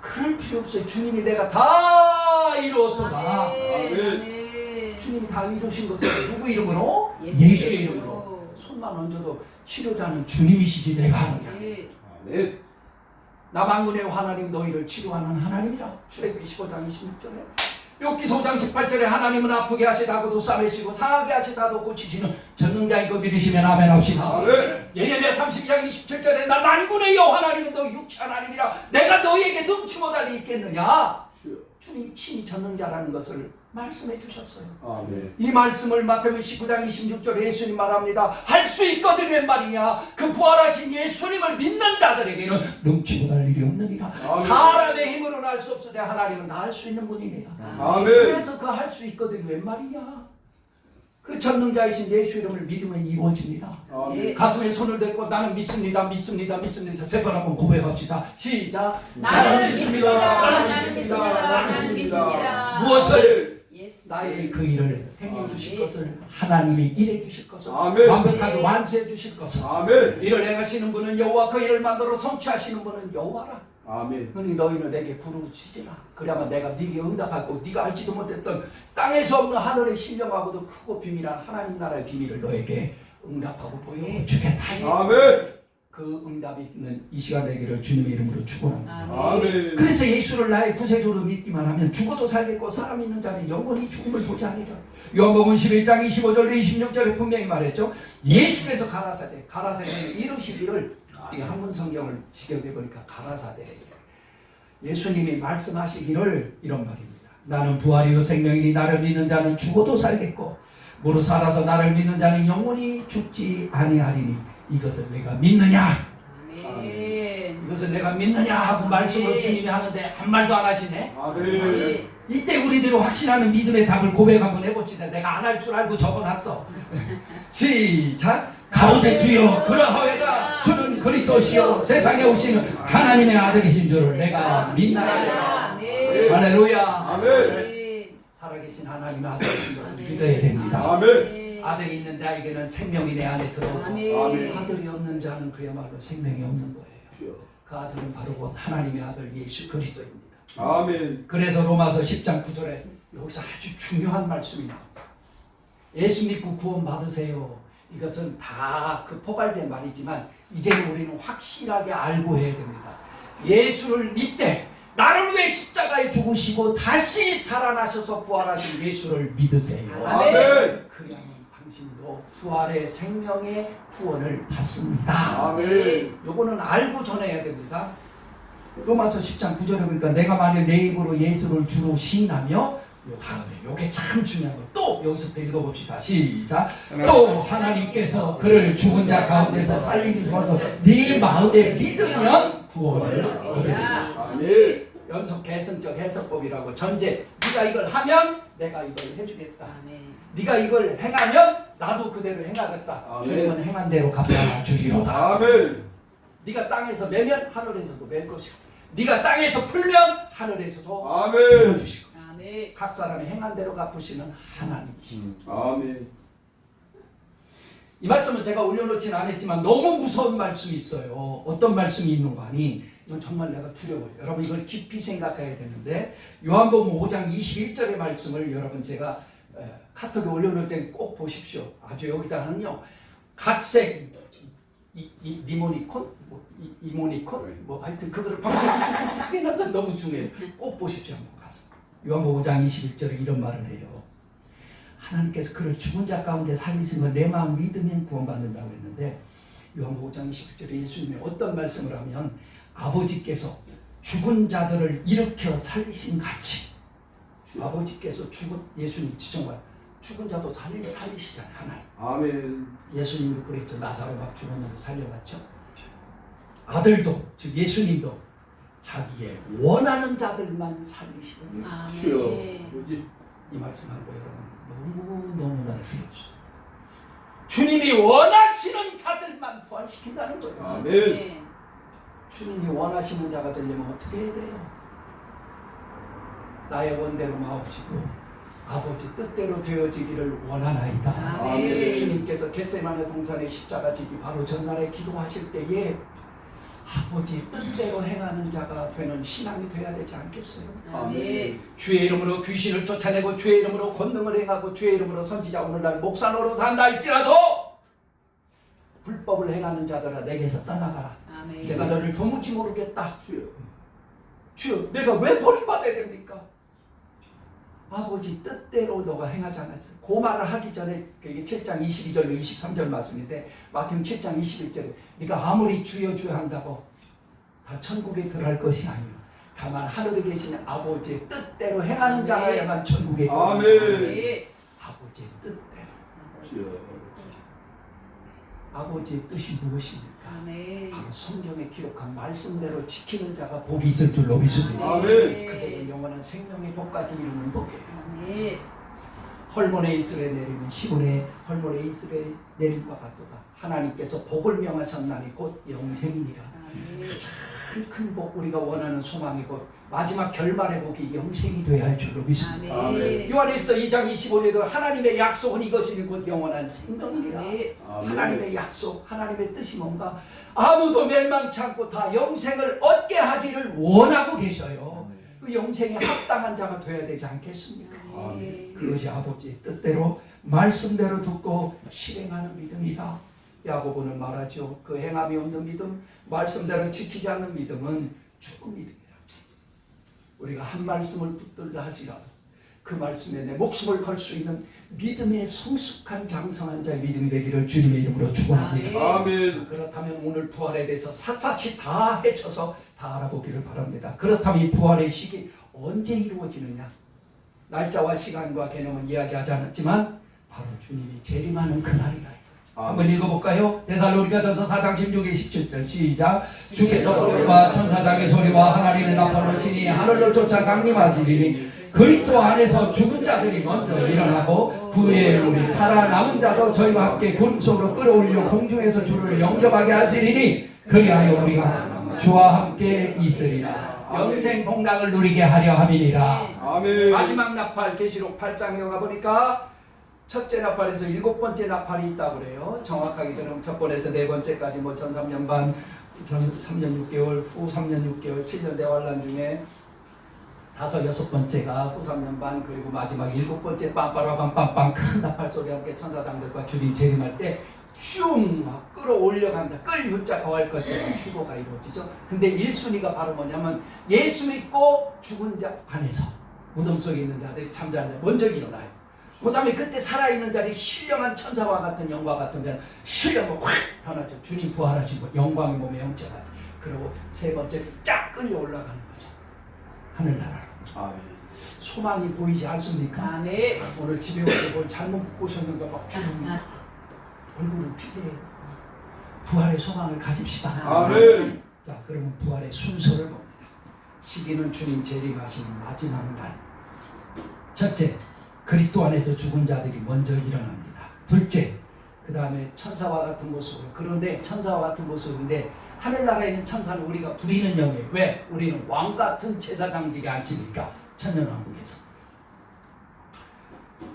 그럴 필요 없어요. 주님이 내가 다 이루었도다. 아멘. 주님이 다 이루신 것을 누구 이름으로? 예수의 예수의 이름으로. 손만 얹어도 치료자는 주님이시지 내가 하는 게 아니에요. 네. 아멘. 나만군의 하나님 너희를 치료하는 하나님이라. 출애굽기 15장 26절에 욥기 5장 18절에 하나님은 아프게 하시다고도 싸매시고 상하게 하시다도 고치시는 전능자이고 믿으시면 아멘 합시다. 아멘. 예레미야 32장 27절에 나 만군의 여호와 하나님은 너 육체 하나님이라 내가 너희에게 능치 못할 리 있겠느냐. 주님이 친히 전능자라는 것을 말씀해 주셨어요. 아멘. 이 말씀을 마태복음 19장 26절에 예수님 말합니다. 할 수 있거든 웬 말이냐. 그 부활하신 예수님을 믿는 자들에게는 능치 못할 일이 없느니라. 아멘. 사람의 힘으로는 할 수 없으되 하나님은 다 할 수 있는 분이니라. 아멘. 그래서 그 할 수 있거든 웬 말이냐. 그 전능자이신 예수 이름을 믿으면 이루어집니다. 아멘. 가슴에 손을 대고 나는 믿습니다. 믿습니다. 믿습니다. 세 번 한번 고백합시다. 시작. 나는 믿습니다. 나는 믿습니다. 나는 믿습니다. 무엇을? 예수. 나의 그 일을 행해 주실 것을 하나님이 일해 주실 것을 아멘. 완벽하게 완수해 주실 것을 아멘. 일을 행하시는 분은 여호와 그 일을 만들어 성취하시는 분은 여호와라. 아멘. 그러니 너희는 내게 부르짖으라. 그래야만 내가 네게 응답하고 네가 알지도 못했던 땅에서 없는 하늘의 신령하고도 크고 비밀한 하나님 나라의 비밀을 너에게 응답하고 보여주겠다. 아멘. 그 응답이 있는 이 시간 되기를 주님의 이름으로 축원합니다. 아멘. 그래서 예수를 나의 구세주로 믿기만 하면 죽어도 살겠고 사람 있는 자는 영원히 죽음을 보지 아니라. 요한복음 11장 25절 26절에 분명히 말했죠. 예수께서 가라사대는 이루시기를 한문 성경을 직역해 보니까 가라사대. 예수님이 말씀하시기를 이런 말입니다. 나는 부활이요 생명이니 나를 믿는 자는 죽어도 살겠고 무릇 살아서 나를 믿는 자는 영원히 죽지 아니하리니 이것을 내가 믿느냐? 아멘. 이것을 내가 믿느냐 하고 말씀을 주님이 하는데 한 말도 안 하시네. 아멘. 이때 우리들이 확신하는 믿음의 답을 고백 한번 해봅시다. 내가 안 할 줄 알고 적어놨어. 시작. 가로되 주여 그러하외다 주는 그리스도시요 세상에 오시는 하나님의 아들이신 줄을 내가 믿나이다. 네. 할렐루야. 아멘. 살아계신 하나님의 아들이신 것을 믿어야 됩니다. 아멘. 아들이 있는 자에게는 생명이 내 안에 들어오고 아멘. 아들이 없는 자는 그야말로 생명이 없는 거예요. 그 아들은 바로 곧 하나님의 아들 예수 그리스도입니다. 아멘. 그래서 로마서 10장 9절에 여기서 아주 중요한 말씀이 나옵니다. 예수 믿고 구원 받으세요. 이것은 다 그 포괄된 말이지만 이제는 우리는 확실하게 알고 해야 됩니다. 예수를 믿되 나를 위해 십자가에 죽으시고 다시 살아나셔서 부활하신 예수를 믿으세요. 아멘. 그러면 당신도 부활의 생명의 구원을 받습니다. 아멘. 요거는 알고 전해야 됩니다. 로마서 10장 9절에 보니까 내가 만일 내 입으로 예수를 주로 시인하며 요 다음에 요게 참 중요한 거. 또 여기서부터 읽어봅시다. 시작. 또 하나님께서 그를 죽은 자 가운데서 살리셔서 네 마음에 믿으면 구원을 얻으리라. 아멘. 연속 계승적 해석법이라고. 전제 네가 이걸 하면 내가 이걸 해주겠다. 아멘. 네가 이걸 행하면 나도 그대로 행하겠다. 아멘. 주님은 행한 대로 갚아 주리로다. 아멘. 네가 땅에서 매면 하늘에서도 맬 것이고 네가 땅에서 풀면 하늘에서도 아멘. 풀어주시고 아멘. 각 사람이 행한 대로 갚으시는 하나님이시. 아멘. 이 말씀은 제가 올려놓지는 않았지만 너무 무서운 말씀이 있어요. 어떤 말씀이 있는가 하니 이건 정말 내가 두려워요. 여러분 이걸 깊이 생각해야 되는데 요한복음 5장 21절의 말씀을 여러분 제가 카톡에 올려놓을 때 꼭 보십시오. 아주 여기다는요. 각색 니모니콘? 이모니콘? 뭐 하여튼 그거를 크게 나서 너무 중요해요. 꼭 보십시오. 한번 가서. 요한복음 5장 21절에 이런 말을 해요. 하나님께서 그를 죽은 자 가운데 살리신 걸 내 마음 믿으면 구원받는다고 했는데 요한복음 5장 21절에 예수님이 어떤 말씀을 하면 아버지께서 죽은 자들을 일으켜 살리신 같이 아버지께서 죽은 예수님 지정말 죽은 자도 살리시잖아요. 하나님. 아멘. 예수님도 그랬죠. 나사로가 죽었는데 살려갔죠. 아들도 즉 예수님도 자기의 원하는 자들만 살리시는 주여. 아멘. 뭐지? 이 말씀하고 여러분 너무나 두렵죠. 주님이 원하시는 자들만 부활시킨다는 거예요. 아멘. 주님이 원하시는 자가 되려면 어떻게 해야 돼요? 나의 원대로 마옵시고 아버지 뜻대로 되어지기를 원하나이다. 아멘. 주님께서 겟세마네 동산의 십자가 지기 바로 전날에 기도하실 때에 아버지 뜻대로 행하는 자가 되는 신앙이 돼야 되지 않겠어요? 아멘. 주의 이름으로 귀신을 쫓아내고 주의 이름으로 권능을 행하고 주의 이름으로 선지자 오늘날 목사 노릇 한다 할지라도 불법을 행하는 자들아 내게서 떠나가라. 아멘. 내가 너를 도무지 모르겠다. 주여. 주여 내가 왜 버림받아야 됩니까? 아버지 뜻대로 너가 행하지 않았어요. 그 말을 하기 전에 그게 7장 22절로 23절 말씀인데 마태복음 7장 21절에 네가 아무리 주여 주여 한다고 다 천국에 들어갈 것이 아니요 다만 하늘에 계신 아버지의 뜻대로 행하는 자라야만 천국에 들어가는 아멘. 거예요. 아버지의 뜻대로. 주여. 아버지의 뜻이 무엇입니까? 아멘. 바로 성경에 기록한 말씀대로 지키는 자가 복이 있을 줄로 믿습니다. 아멘. 그들의 영원한 생명의 복까지 이루는 복이에요. 아멘. 헐몬의 이슬에 내리는 시온의 헐몬의 이슬에 내린 바 같도다. 하나님께서 복을 명하셨나니 곧 영생이니라. 큰 복 우리가 원하는 소망이 곧 마지막 결말의 복이 영생이 되어야 할 줄로 믿습니다. 아멘. 요한일서 2장 25절에도 하나님의 약속은 이것이니 곧 영원한 생명이니라. 하나님의 약속, 하나님의 뜻이 뭔가 아무도 멸망치 않고 다 영생을 얻게 하기를 원하고 계셔요. 그 영생에 합당한 자가 되어야 되지 않겠습니까? 아멘. 그것이 아버지의 뜻대로 말씀대로 듣고 실행하는 믿음이다. 야고보는 말하죠. 그 행함이 없는 믿음, 말씀대로 지키지 않는 믿음은 죽은 믿음이다. 우리가 한 말씀을 붙들다 하지라도 그 말씀에 내 목숨을 걸 수 있는 믿음의 성숙한 장성한 자의 믿음이 되기를 주님의 이름으로 축원합니다. 아멘. 그렇다면 오늘 부활에 대해서 샅샅이 다 헤쳐서 다 알아보기를 바랍니다. 그렇다면 이 부활의 시기 언제 이루어지느냐? 날짜와 시간과 개념은 이야기하지 않았지만 바로 주님이 재림하는 그날이라. 한번 읽어볼까요? 데살로니가전서 4장 16에 17절 시작. 주께서 소리와 천사장의 소리와 하나님의 나팔로 치니 하늘로 쫓아 강림하시리니 그리스도 안에서 죽은 자들이 먼저 일어나고 그에 우리 살아남은 자도 저희와 함께 구름 속으로 끌어올려 공중에서 주를 영접하게 하시리니 그리하여 우리가 주와 함께 있으리라. 영생 복락을 누리게 하려 함이니라. 아멘. 마지막 나팔 계시록 8장에 가보니까 첫째 나팔에서 7번째 나팔이 있다고 그래요. 정확하게 들으면 첫 번에서 네 번째까지 뭐 전 3년 반, 전 3년 6개월, 후 3년 6개월, 7년 대환란 중에 다섯 여섯 번째가 후삼년반 그리고 마지막 일곱 번째 빰빠라빰빰빰 큰 나팔 소리와 함께 천사장들과 주님 재림할 때 슝 막 끌어올려간다. 끌 유자 거할 것처럼 휴거가 이루어지죠. 근데 1순위가 바로 뭐냐면 예수 믿고 죽은 자 안에서 무덤 속에 있는 자들이 잠자는 자 먼저 일어나요. 그 다음에 그때 살아있는 자리 신령한 천사와 같은 영과 같은 자 신령은 확 변하죠. 주님 부활하시고 영광의 몸에 영체가 그리고 세 번째 쫙 끌려 올라가는 거죠. 하늘나라로. 아멘. 소망이 보이지 않습니까? 아멘. 오늘 집에 오셔서 뭘 잘못 보셨는가 막 주름 얼굴을 피세요. 부활의 소망을 가집시다. 아멘. 자, 그러면 부활의 순서를 봅니다. 시기는 주님 재림하시는 마지막 날. 첫째, 그리스도 안에서 죽은 자들이 먼저 일어납니다. 둘째, 그 다음에 천사와 같은 모습으로. 그런데 천사와 같은 모습인데 하늘나라에 있는 천사는 우리가 부리는 영이에요. 왜? 우리는 왕 같은 제사장직에 앉히니까 천년왕국에서.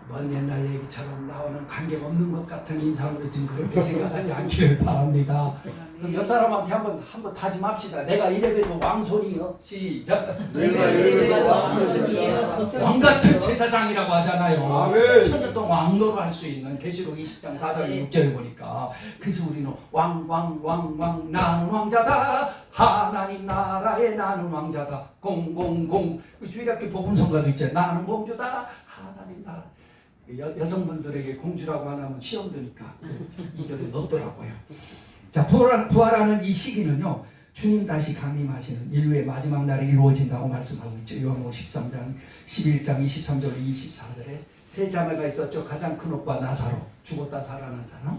먼 옛날 얘기처럼 나오는 관계없는 것 같은 인상으로 지금 그렇게 생각하지 않기를 바랍니다. 그럼 옆 사람한테 한번 다짐합시다. 내가 이래봬도 왕손이요. 시작. 내가 이래봬도 왕손이요. 왕 같은 제사장이라고 하잖아요. 아멘. 천년 동안 왕노를 할 수 있는 계시록 20장 4절 6절에 보니까 그래서 우리는 왕 나는 왕자다. 하나님 나라에 나는 왕자다. 공공공 주일학교 복음성가도 있잖아요. 나는 공주다. 하나님 나라. 여성분들에게 공주라고 하면 시험 드니까 2절에 넣더라고요. 자, 부활하는 이 시기는요, 주님 다시 강림하시는 인류의 마지막 날에 이루어진다고 말씀하고 있죠. 요한복음 13장 11장 23절 24절에 세 자매가 있었죠. 가장 큰 오빠 나사로, 죽었다 살아난 사람.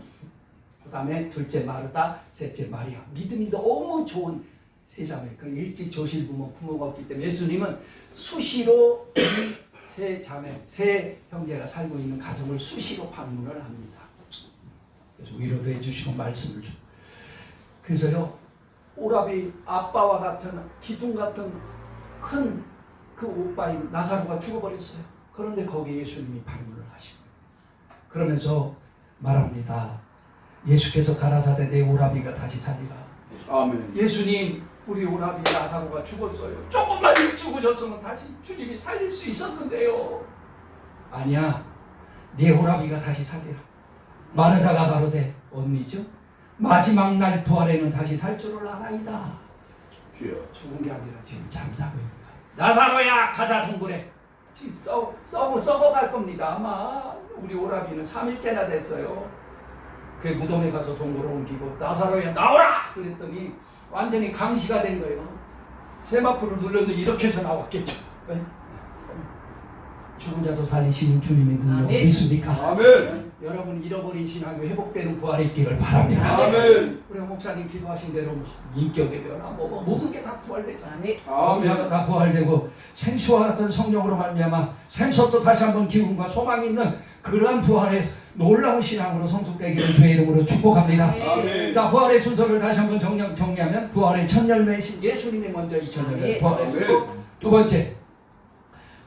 그 다음에 둘째 마르다, 셋째 마리아. 믿음이 너무 좋은 세 자매. 그 일찍 조실 부모가 없기 때문에 예수님은 수시로 세 자매, 세 형제가 살고 있는 가정을 수시로 방문을 합니다. 그래서 위로도 해주시고 말씀을 줘. 그래서요, 오라비 아빠와 같은 기둥 같은 큰 그 오빠인 나사로가 죽어버렸어요. 그런데 거기에 예수님이 방문을 하시고 그러면서 말합니다. 예수께서 가라사대 내 오라비가 다시 살리라. 아멘. 예수님, 우리 오라비 나사로가 죽었어요. 조금만 일찍 오셨으면 다시 주님이 살릴 수 있었는데요. 아니야, 네 오라비가 다시 살리라. 마르다가 가로되 언니죠? 마지막 날 부활에는 다시 살 줄을 알아이다. 주여. 죽은 게 아니라 지금 잠자고 있는 거야. 나사로야 가자 동굴에. 지금 썩어갈 겁니다. 아마 우리 오라비는 3일째나 됐어요. 그 무덤에 가서 동굴을 옮기고 나사로야 나오라! 그랬더니 완전히 강시가 된 거예요. 세마포를 눌렀는데 이렇게 해서 나왔겠죠. 죽은 자도 살리시는 주님의 능력을 아멘. 믿습니까? 아멘. 여러분 잃어버린 신앙이 회복되는 부활이 있기를 바랍니다. 아멘. 우리 목사님 기도하신 대로 인격의 변화 모든 게 다 부활되잖아요. 아멘. 영사가 다 부활되고 생수와 같은 성령으로 말미암아 샘솟도 다시 한번 기운과 소망이 있는 그러한 부활의 놀라운 신앙으로 성숙되기를 주의 이름으로 축복합니다. 아멘. 자, 부활의 순서를 다시 한번 정리하면 부활의 첫 열매이신 예수님이 먼저 이 첫 열매 부활의 아멘. 순서. 두 번째,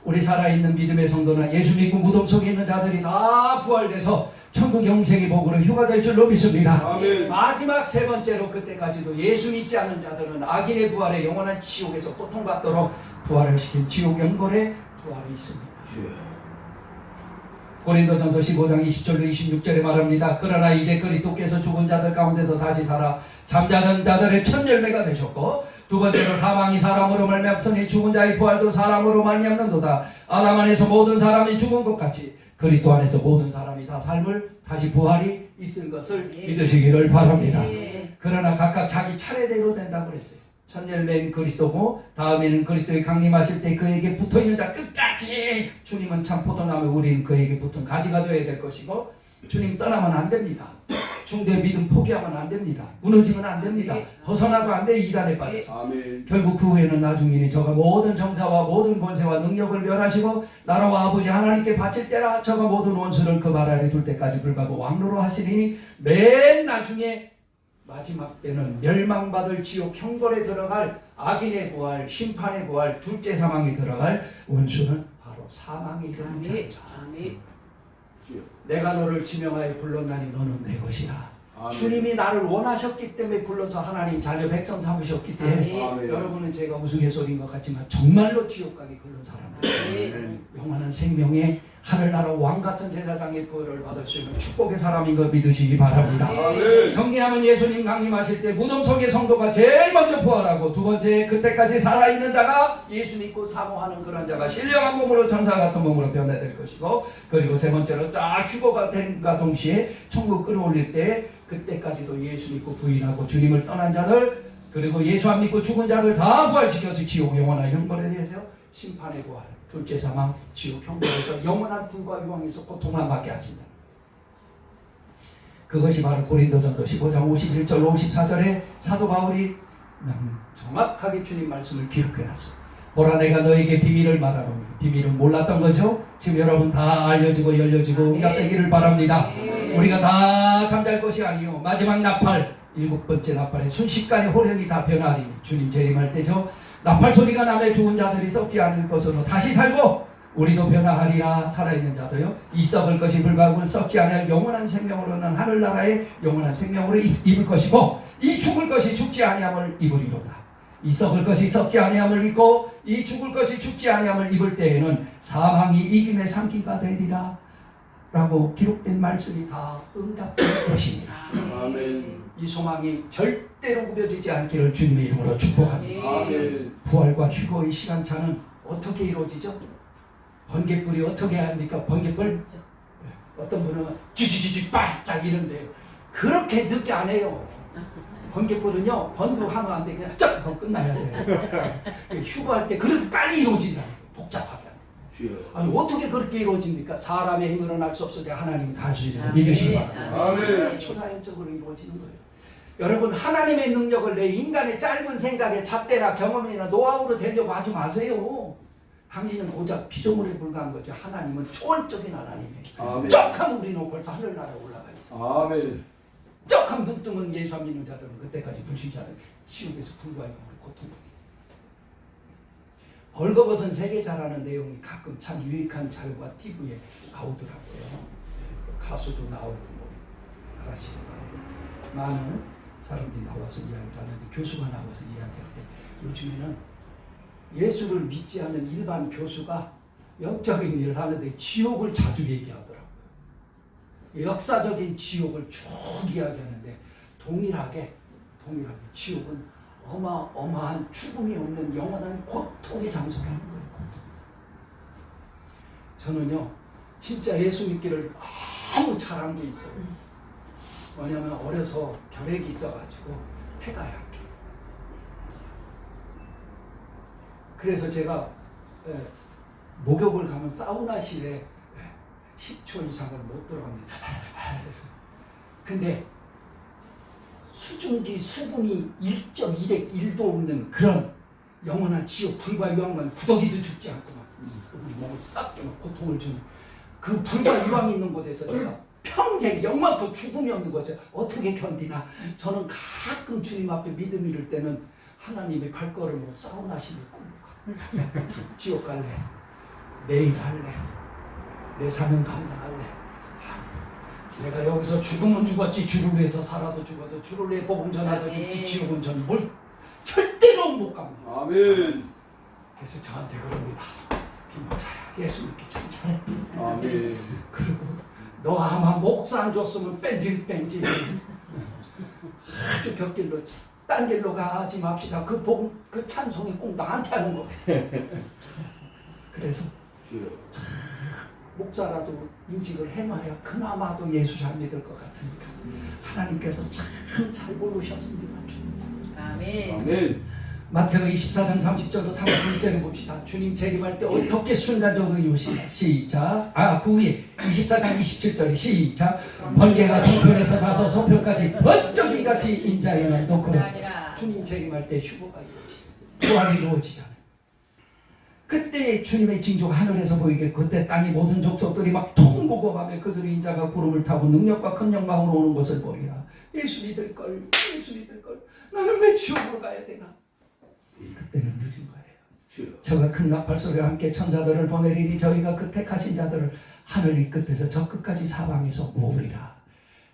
우리 살아있는 믿음의 성도나 예수 믿고 무덤 속에 있는 자들이 다 부활돼서 천국 영생의 복으로 휴가될 줄로 믿습니다. 아멘. 마지막 세 번째로 그때까지도 예수 믿지 않는 자들은 악인의 부활에 영원한 지옥에서 고통받도록 부활을 시킨 지옥 영벌의 부활이 있습니다. 주여. 고린도전서 15장 20절로 26절에 말합니다. 그러나 이제 그리스도께서 죽은 자들 가운데서 다시 살아 잠자던 자들의 첫 열매가 되셨고 두 번째로 사망이 사람으로 말미암으니 죽은 자의 부활도 사람으로 말미암는도다. 아담 안에서 모든 사람이 죽은 것 같이 그리스도 안에서 모든 사람이 다 삶을 다시 부활이 있을 것을 믿으시기를 바랍니다. 그러나 각각 자기 차례대로 된다고 그랬어요. 첫 열매는 그리스도고 다음에는 그리스도의 강림하실 때 그에게 붙어있는 자 끝까지 주님은 참 포도나무 우리는 그에게 붙은 가지가 되어야 될 것이고 주님 떠나면 안 됩니다. 중대 믿음 포기하면 안 됩니다. 무너지면 안 됩니다. 벗어나도 안 돼요. 이단에 빠져서. 아멘. 결국 그 후에는 나중이니 저가 모든 정사와 모든 권세와 능력을 멸하시고 나라와 아버지 하나님께 바칠 때라 저가 모든 원수를 그 발 아래 둘 때까지 불가고 왕노로 하시리니 맨 나중에 마지막 때는 멸망받을 지옥 형벌에 들어갈 악인의 부활, 심판의 부활, 둘째 사망에 들어갈 원수는 바로 사망에 이르는 자이다. 아멘. 주여. 내가 너를 지명하여 불렀나니 너는 내 것이라. 주님이 나를 원하셨기 때문에 불러서 하나님 자녀 백성 삼으셨기 때문에 아멘. 여러분은 제가 우스갯소리인 것 같지만 정말로 지옥 가기 그런 사람들 영원한 생명의 하늘나라 왕같은 제사장의 부활을 받을 수 있는 축복의 사람인 걸 믿으시기 바랍니다. 아멘. 정리하면 예수님 강림하실 때 무덤 속의 성도가 제일 먼저 부활하고 두 번째 그때까지 살아있는 자가 예수 믿고 사모하는 그런 자가 신령한 몸으로 천사 같은 몸으로 변화될 것이고 그리고 세 번째로 딱 휴거가 된과 동시에 천국 끌어올릴 때 그때까지도 예수 믿고 부인하고 주님을 떠난 자들 그리고 예수 안 믿고 죽은 자들 다 부활시켜서 지옥 영원한 형벌에 대해서 심판의 부활 둘째 사망 지옥 형벌에서 영원한 불과 유황에서 고통만 받게 하신다. 그것이 바로 고린도전서 15장 51절 54절에 사도 바울이 정확하게 주님 말씀을 기록해놨어요. 보라 내가 너에게 비밀을 말하노니 비밀은 몰랐던 거죠. 지금 여러분 다 알려지고 열려지고 응답되기를 바랍니다. 우리가 다 잠잘 것이 아니요 마지막 나팔 일곱 번째 나팔에 순식간에 호련이 다 변하리니 주님 재림할 때죠. 나팔 소리가 나며 죽은 자들이 썩지 않을 것으로 다시 살고 우리도 변화하리라. 살아있는 자도요 이 썩을 것이 불가고 썩지 않을 영원한 생명으로는 하늘나라의 영원한 생명으로 입을 것이고 이 죽을 것이 죽지 아니함을 입으리로다. 이 썩을 것이 썩지 아니함을 입고 이 죽을 것이 죽지 아니함을 입을 때에는 사망이 이김의 상기가 되리라 라고 기록된 말씀이 다 응답될 것입니다. 아멘. 이 소망이 절대로 구겨지지 않기를 주님의 이름으로 축복합니다. 아멘. 부활과 휴거의 시간차는 어떻게 이루어지죠? 번개불이 어떻게 합니까? 번개불 어떤 분은 쥐쥐쥐쥐 바짝 이런데요. 그렇게 늦게 안 해요. 번개불은요 번도 하면 안 돼. 그냥 쫙 하고 끝나야 돼요. 휴거할 때 그렇게 빨리 이루어진다. 복잡하게. 아니 어떻게 그렇게 이루어집니까? 사람의 힘으로는 할 수 없을 때 하나님이 다 할 수 있는 믿으시기 바랍니다. 아멘. 초자연적으로 이루어지는 거예요. 여러분 하나님의 능력을 내 인간의 짧은 생각에 잣대나 경험이나 노하우로 되려고 하지 마세요. 당신은 고작 피조물에 불과한 거죠. 하나님은 초월적인 하나님이에요. 아멘. 쩍하면 우리는 벌써 하늘나라에 올라가 있어. 아멘. 쩍한 눈뜨면 예수 안 믿는 자들은 그때까지 불신자들 지옥에서 불과하고 고통받습니다. 벌거벗은 세계사라는 내용이 가끔 참 유익한 자료가 TV에 나오더라고요. 가수도 나오고 뭐 아가씨도 나오고 많은 사람들이 나와서 이야기를 하는데 교수가 나와서 이야기할 때 요즘에는 예수를 믿지 않는 일반 교수가 영적인 일을 하는데 지옥을 자주 얘기하더라고요. 역사적인 지옥을 쭉 이야기하는데 동일하게 지옥은 어마어마한 죽음이 없는 영원한 고통의 장소라는 거예요. 저는요 진짜 예수 믿기를 너무 잘한 게 있어요. 뭐냐면 어려서 결핵이 있어가지고 폐가 약해. 그래서 제가 목욕을 가면 사우나실에 10초 이상을 못 들어갑니다. 근데 수증기 수분이 1.1도 없는 그런 영원한 지옥 불과 유황만 구더기도 죽지 않고 막 우리 몸을 싹 깨면 고통을 주는 그 불과 유황이 있는 곳에서 제가 평생 영원토 죽음이 없는 곳에 어떻게 견디나. 저는 가끔 주님 앞에 믿음 잃을 때는 하나님의 발걸음으로 사우나실을 끌고 가. 지옥 갈래? 내일 할래? 내 사명 감당할래? 내가 여기서 죽으면 죽었지 주를 위해서 살아도 죽어도 주를 위해 복음 전하도 죽지 지옥은 전 뭘 절대로 못 갑니다. 아멘. 그래서 저한테 그럽니다. 김목사야 예수 믿기 참 잘해. 아멘. 그리고 너 아마 목사 안 줬으면 뺀질 아주 곁길로 딴 길로 가지 맙시다. 그 복음 그 찬송이 꼭 나한테 하는 거. 그래서 목사라도 인직을 해놔야 그나마도 예수 잘 믿을 것 같으니까 하나님께서 참 잘 고르셨습니다. 아멘. 아멘. 마태복 24장 30절로 31절에 봅시다. 주님 재림할 때 어떻게 순간적으로 오시나. 시작. 그 위에 24장 27절에 시작. 번개가 동편에서 나서 서편까지 번쩍이 같이 인자에는 놓고 주님 재림할 때 휴거가 이루어지잖아요. 부활이 이루어지잖아요. 그때 주님의 징조가 하늘에서 보이게 그때 땅의 모든 족속들이 막 통곡하며 그들의 인자가 구름을 타고 능력과 큰 영광으로 오는 것을 보리라. 예수 믿을 걸, 예수 믿을 걸. 나는 왜 지옥으로 가야 되나? 그때는 늦은 거예요. 저가 큰 나팔 소리와 함께 천사들을 보내리니 저희가 그 택하신 자들을 하늘 이 끝에서 저 끝까지 사방에서 모으리라.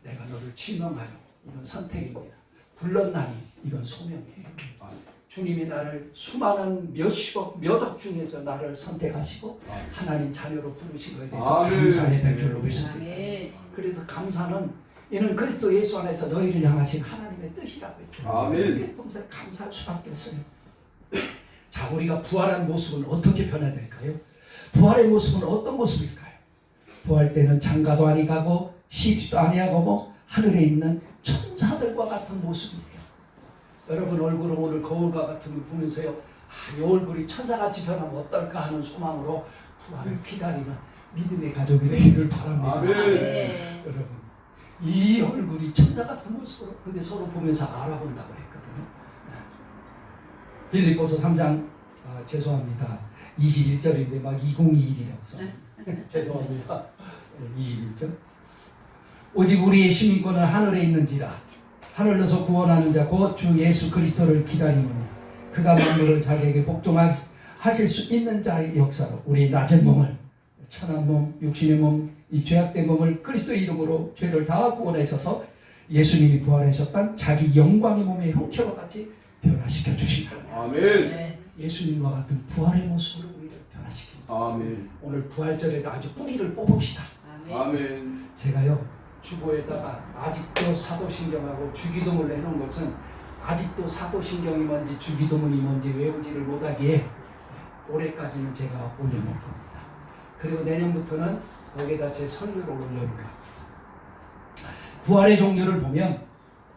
내가 너를 칠명하여 이건 선택입니다. 불렀나니 이건 소명이에요. 주님이 나를 수많은 몇십억 몇억 중에서 나를 선택하시고 하나님 자녀로 부르신 것에 대해서 아멘. 감사해야 될 줄로 믿습니다. 아멘. 그래서 감사는 이는 그리스도 예수 안에서 너희를 향하신 하나님의 뜻이라고 했어요. 아멘. 이게 평생 감사할 수밖에 없어요. 자, 우리가 부활한 모습은 어떻게 변화될까요? 부활의 모습은 어떤 모습일까요? 부활 때는 장가도 아니가고 시집도 아니하고 뭐 하늘에 있는 천사들과 같은 모습이에요. 여러분 얼굴은 오늘 거울과 같은 걸 보면서요, 이 얼굴이 천사같이 변하면 어떨까 하는 소망으로 부활을 기다리는 믿음의 가족이 되기를 바랍니다. 아멘. 아멘. 여러분 이 얼굴이 천사 같은 모습으로 근데 서로 보면서 알아본다고 그랬거든요. 빌립보서 3장 죄송합니다. 21절인데 막 2021이라고 써. 죄송합니다. 21절. 오직 우리의 시민권은 하늘에 있는지라 하늘로서 구원하는 자 곧 주 예수 그리스도를 기다리노니 그가 만물을 자기에게 복종하실 수 있는 자의 역사로 우리 낮은 몸을 천한 몸, 육신의 몸, 이 죄악된 몸을 그리스도의 이름으로 죄를 다 구원하셔서 예수님이 부활하셨던 자기 영광의 몸의 형체와 같이 변화시켜 주신다. 아멘. 네. 예수님과 같은 부활의 모습으로 우리를 변화시킵니다. 아멘. 오늘 부활절에도 아주 뿌리를 뽑읍시다. 아멘. 아멘. 제가요 주보에다가 아직도 사도신경하고 주기도문을 해놓은 것은 아직도 사도신경이 뭔지 주기도문이 뭔지 외우지를 못하기에 올해까지는 제가 올려놓을 겁니다. 그리고 내년부터는 거기에다 제 설교를 올려놓으려고. 부활의 종류를 보면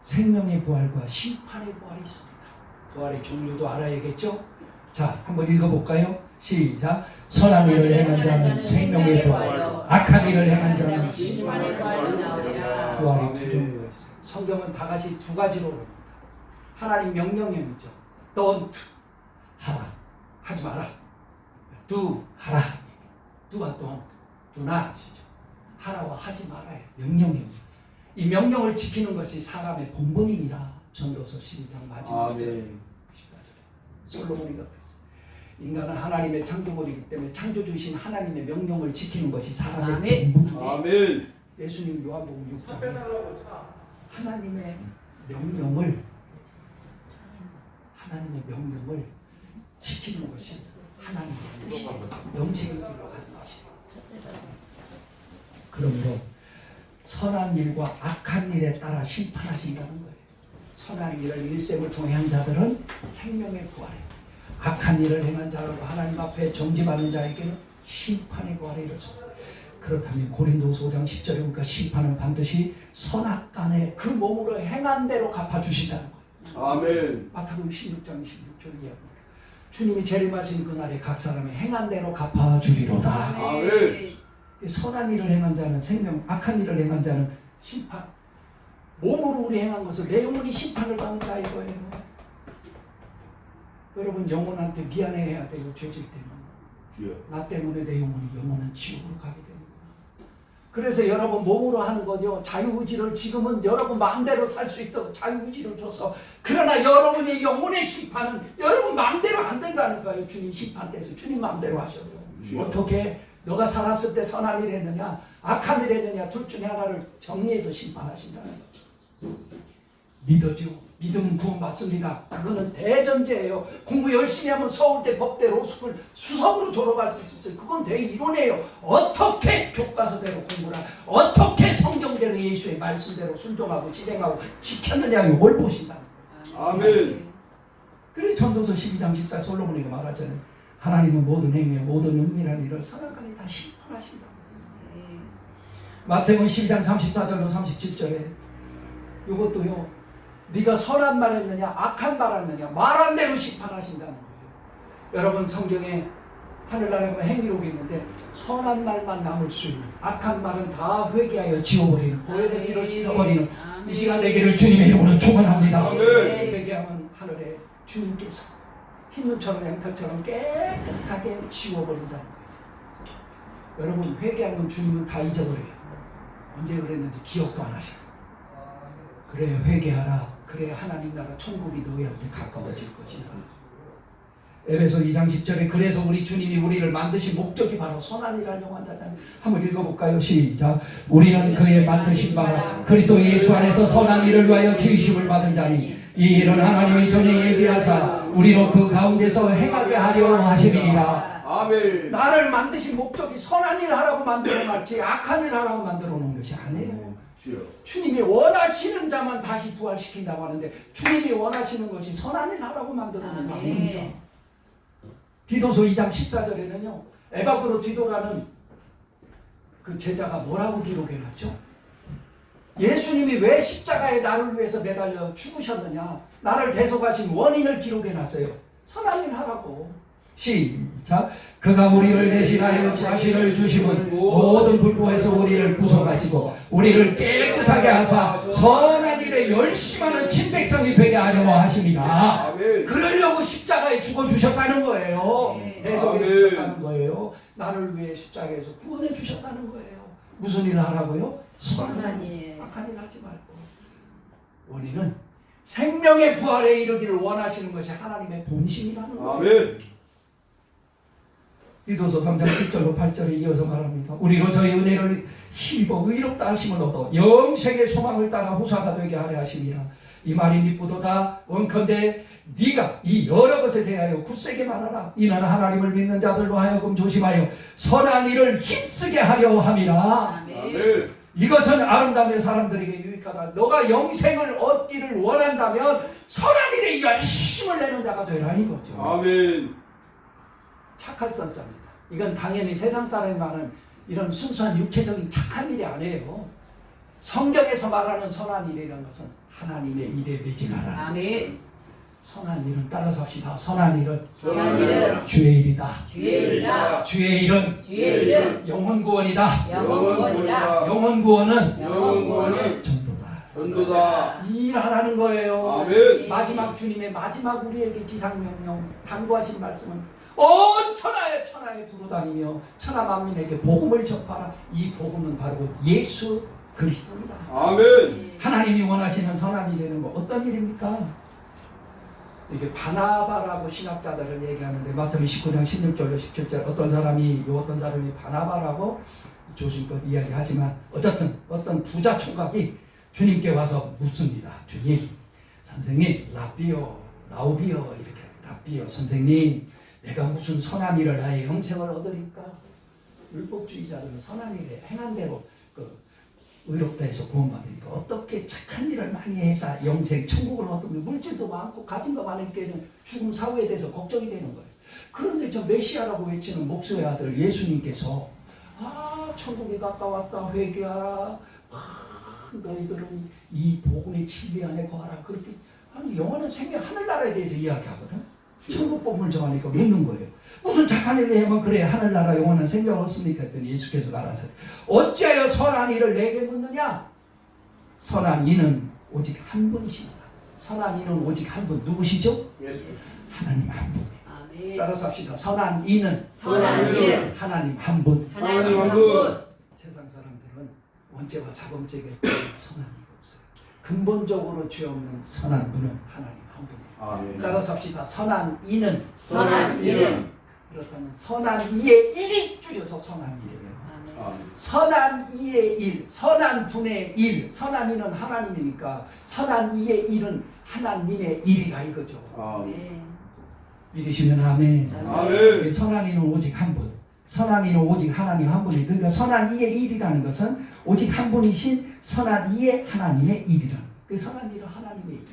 생명의 부활과 심판의 부활이 있습니다. 부활의 종류도 알아야겠죠? 자, 한번 읽어볼까요? 시작. 선한 일을 행한 자는 생명의 부활, 악한 일을 행한 자는 심판의 부활로 나오리라. 부활이 두 종류가 있어요. 성경은 다 같이 두 가지로 봅니다. 하나님 명령형이죠. Don't 하라, 하지 마라. Do 하라, do와 don't, do not이죠. 하라와 하지 말아요. 명령형. 이 명령을 지키는 것이 사람의 본분이니라. 전도서 12장 마지막 절에 아멘. 14절에 솔로몬이가 그랬어요. 인간은 하나님의 창조물이기 때문에 창조주신 하나님의 명령을 지키는 것이 사람의 아멘. 본분이에요. 아멘. 예수님 요한복음 6장에 하나님의 명령을 지키는 것이 하나님의 뜻이 명칭을 들어가는 것이에요. 그러므로 선한 일과 악한 일에 따라 심판하신다는 거예요. 선한 일을 일생을 통해 한 자들은 생명의 부활에, 악한 일을 행한 자라고 하나님 앞에 정죄받는 자에게는 심판의 부활에 이르렀습니다. 그렇다면 고린도서 5장 10절에 보니까 심판은 반드시 선악간에 그 몸으로 행한 대로 갚아주신다는 거예요. 아멘. 마태복음 16장 26절 이야기입니다. 주님이 재림하신 그날에 각 사람의 행한 대로 갚아주리로다. 아멘. 선한 일을 행한 자는 생명, 악한 일을 행한 자는 심판. 몸으로 우리 행한 것을 내 영혼이 심판을 받는다 이거예요. 여러분 영혼한테 미안해야 돼요. 죄질 때는. 주여. 나 때문에 내 영혼은 지옥으로 가게 되는구나. 그래서 여러분 몸으로 하는 거요 자유의지를 지금은 여러분 마음대로 살 수 있도록 자유의지를 줘서, 그러나 여러분의 영혼의 심판은 여러분 마음대로 안 된다는 거예요. 주님 심판 때서 주님 마음대로 하셔요. 어떻게 너가 살았을 때 선한 일 했느냐 악한 일 했느냐 둘 중에 하나를 정리해서 심판하신다는 거죠. 믿어죠. 믿음은 구원받습니다. 그거는 대전제예요. 공부 열심히 하면 서울대 법대 로스쿨 수석으로 졸업할 수 있어요. 그건 대이론이에요. 어떻게 교과서대로 공부를 어떻게 성경대로 예수의 말씀대로 순종하고 실행하고 지켰느냐 이걸 보신다. 아멘. 그래서 전도서 12장 14 솔로몬이가 말하잖아요. 하나님은 모든 행위에 모든 은밀한 일을 선악간에 다 심판하신다. 마태복음 12장 34절로 37절에 이것도요. 네가 선한 말 했느냐 악한 말 했느냐 말한 대로 심판하신다는 거예요. 여러분 성경에 하늘나라에 보면 행위록이 있는데 선한 말만 남을 수 있는, 악한 말은 다 회개하여 지워버리는, 보혈의 피로 씻어버리는 이 시간 되기를 주님의 이름으로 축원합니다. 아멘. 회개하면 하늘에 주님께서 흰눈처럼 양털처럼 깨끗하게 지워버린다는 거예요. 여러분 회개하면 주님은 다 잊어버려요. 언제 그랬는지 기억도 안 하셔요. 그래야 회개하라. 그래야 하나님 나라 천국이 너희한테 가까워질 것이다. 에베소 2장 10절에 그래서 우리 주님이 우리를 만드신 목적이 바로 선한 일을 하려고 한다잖아요. 한번 읽어볼까요? 시작. 우리는 그의 만드신 바라 그리스도 예수 안에서 선한 일을 위하여 지으심을 받은 자니 이 일은 하나님이 전에 예비하사 우리로 그 가운데서 행하게 하려 하심이니라. 아멘. 나를 만드신 목적이 선한 일 하라고 만들어놨지 악한 일 하라고 만들어놓은 것이 아니에요. 주여. 주님이 원하시는 자만 다시 부활시킨다고 하는데 주님이 원하시는 것이 선한 일 하라고 만들어놓은 거 아닙니까? 디도서 2장 14절에는요. 에바브로 뒤돌아는 그 제자가 뭐라고 기록해놨죠? 예수님이 왜 십자가에 나를 위해서 매달려 죽으셨느냐, 나를 대속하신 원인을 기록해놨어요. 선한 일 하라고. 시작. 그가 우리를 대신하여 자신을 주심은 모든 불법에서 우리를 구속하시고 우리를 깨끗하게 하사 선한 일에 열심하는 친백성이 되게 하려고 하십니다. 아멘. 그러려고 십자가에 죽어주셨다는 거예요. 대속해 아멘. 주셨다는 거예요. 나를 위해 십자가에서 구원해 주셨다는 거예요. 무슨 일을 하라고요? 선한 일. 악한 일 하지 말고. 우리는 생명의 부활에 이르기를 원하시는 것이 하나님의 본심이라는 거예요. 아멘. 디도서 3장 10절로 8절에 이어서 말합니다. 우리로 저희 은혜를 힘입어 의롭다 하심을 얻어 영생의 소망을 따라 후사가 되게 하려 하심이라. 이 말이 미쁘도다. 원컨대 네가 이 여러 것에 대하여 굳세게 말하라. 이는 하나님을 믿는 자들로 하여금 조심하여 선한 일을 힘쓰게 하려 함이라. 아멘. 이것은 아름다움의 사람들에게 유익하다. 너가 영생을 얻기를 원한다면 선한 일에 열심을 내는 자가 되라 이거죠. 아멘. 착할 썰자입니다. 이건 당연히 세상 사람이 말하는 이런 순수한 육체적인 착한 일이 아니에요. 성경에서 말하는 선한 일이라는 것은 하나님의 일에 매진하라. 아멘. 선한 일은 따라서 합시다. 선한 일은 선한 일은 주의 일이다. 주의 일이다. 주의 일은 주의 일은 영혼 구원이다. 영원 구원이다. 영혼 구원은 영원 구원은 전도다. 전도다. 일하라는 거예요. 아멘. 마지막 주님의 마지막 우리에게 지상명령 당부하신 말씀은 온 천하에 두루다니며 천하 만민에게 복음을 전파하라. 이 복음은 바로 예수 그리스도입니다. 아멘. 하나님이 원하시는 선한 일이라는 거 어떤 일입니까? 이게 바나바라고 신학자들을 얘기하는데 마태복음 19장 16절로 17절 어떤 사람이 바나바라고 조심껏 이야기하지만 어쨌든 어떤 부자 총각이 주님께 와서 묻습니다. 주님, 선생님, 라우비어 이렇게 라비어 선생님, 내가 무슨 선한 일을 하여 영생을 얻으리까? 율법주의자들은 선한 일에 행한 대로 의롭다 해서 구원받으니까 어떻게 착한 일을 많이 해서 영생 천국을 얻으면 물질도 많고 가진 거 많으니까 죽음 사후에 대해서 걱정이 되는 거예요. 그런데 저 메시아라고 외치는 목수의 아들 예수님께서 천국이 가까웠다 회개하라, 너희들은 이 복음의 진리 안에 거하라, 그렇게 영원한 생명 하늘나라에 대해서 이야기하거든. 천국 복음을 정하니까 묻는 거예요. 무슨 착한 일을 해야만 그래 하늘나라 영원한 생명을 얻습니까? 했더니 예수께서 말하사 어찌하여 선한 일을 내게 묻느냐? 선한 이는 오직 한 분이시다. 선한 이는 오직 한 분. 누구시죠? 하나님 한 분. 아멘. 따라서 합시다. 선한 이는 하나님 한 분. 하나님 한 분. 세상 사람들은 원죄와 자범죄가 있고 선한 이가 없어요. 근본적으로 죄 없는 선한 분은 하나님 한 분이에요. 아멘. 따라서 합시다. 선한 이는 그렇다면 선한 이의 일이 줄여서 선한 일이에요. 아멘. 선한 이의 일, 선한 분의 일, 선한 이는 하나님이니까 선한 이의 일은 하나님의 일이라 이거죠. 아멘. 믿으시면 아멘. 아멘. 선한 이는 오직 한 분. 선한 이는 오직 하나님 한 분이. 그러니까 선한 이의 일이라는 것은 오직 한 분이신 선한 이의 하나님의 일이라는. 그 선한 일은 하나님의 일.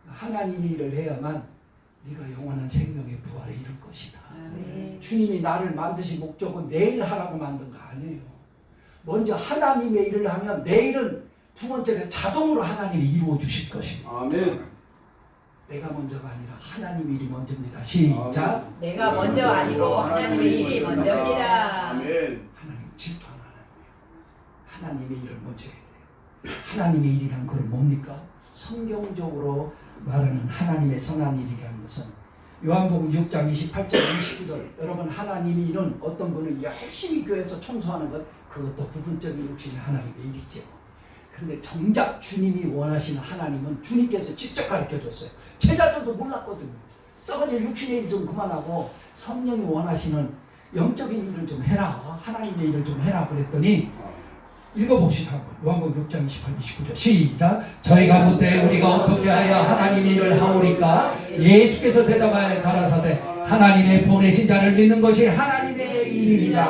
하나님의 일을 해야만 네가 영원한 생명의 부활에 이를 것이다. 아멘. 주님이 나를 만드신 목적은 내 일 하라고 만든 거 아니에요. 먼저 하나님의 일을 하면 내 일은 두 번째는 자동으로 하나님이 이루어 주실 것입니다. 아멘. 내가 먼저가 아니라 하나님의 일이 먼저입니다. 시작. 내가 먼저 아니고 하나님의 일이 먼저입니다. 아멘. 하나님 질투하는 하나님이에요. 하나님의 일을 먼저 해야 돼요. 하나님의 일이란 그건 뭡니까? 성경적으로 말하는 하나님의 선한 일이라는 것은 요한복음 6장 28절 29절 여러분 하나님이 이런 어떤 분은 열심히 교회에서 청소하는 것 그것도 부분적인 욕심이 하나님의 일이죠. 그런데 정작 주님이 원하시는 하나님은 주님께서 직접 가르쳐줬어요. 제자들도 몰랐거든요. 썩어질 육신의 일 좀 그만하고 성령이 원하시는 영적인 일을 좀 해라. 하나님의 일을 좀 해라. 그랬더니 읽어봅시다. 한번. 요한복음 6장 28, 29절 시작. 저희가 묻되 우리가 어떻게 하여 하나님의 일을 하오리까? 예수께서 대답하여 가라사대 하나님의 보내신 자를 믿는 것이 하나님의 일이니라.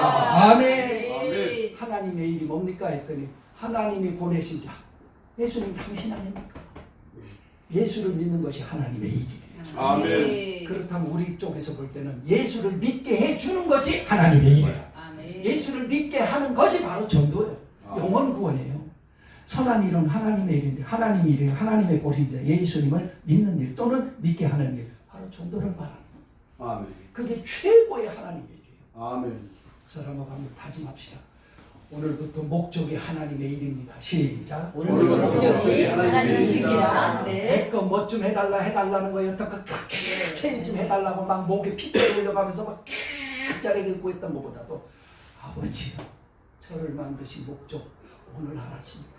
아멘. 하나님의 일이 뭡니까? 했더니 하나님이 보내신 자. 예수님 당신 아닙니까? 예수를 믿는 것이 하나님의 일이에요. 아멘. 그렇다면 우리 쪽에서 볼 때는 예수를 믿게 해주는 것이 하나님의 일이에요. 예수를 믿게 하는 것이 바로 전도예요. 영원 구원이에요. 선한 일은 하나님의 일인데 하나님의 일이에요. 하나님의 보신 자 예수님을 믿는 일 또는 믿게 하는 일 바로 전도를 말하는 거예요. 아멘. 그게 최고의 하나님의 일이에요. 아멘. 그 사람하고 한번 다짐합시다. 오늘부터 목적이 하나님의 일입니다. 시작. 오늘부터 목적이 하나님의 일이라. 네. 내 거 뭐 좀 해달라는 거였다가 체인 좀 해달라고 막 목에 핏대 올려가면서 막 깨끗하게 구했던 것보다도 아버지요 저를 만드신 목적 오늘 알았습니다.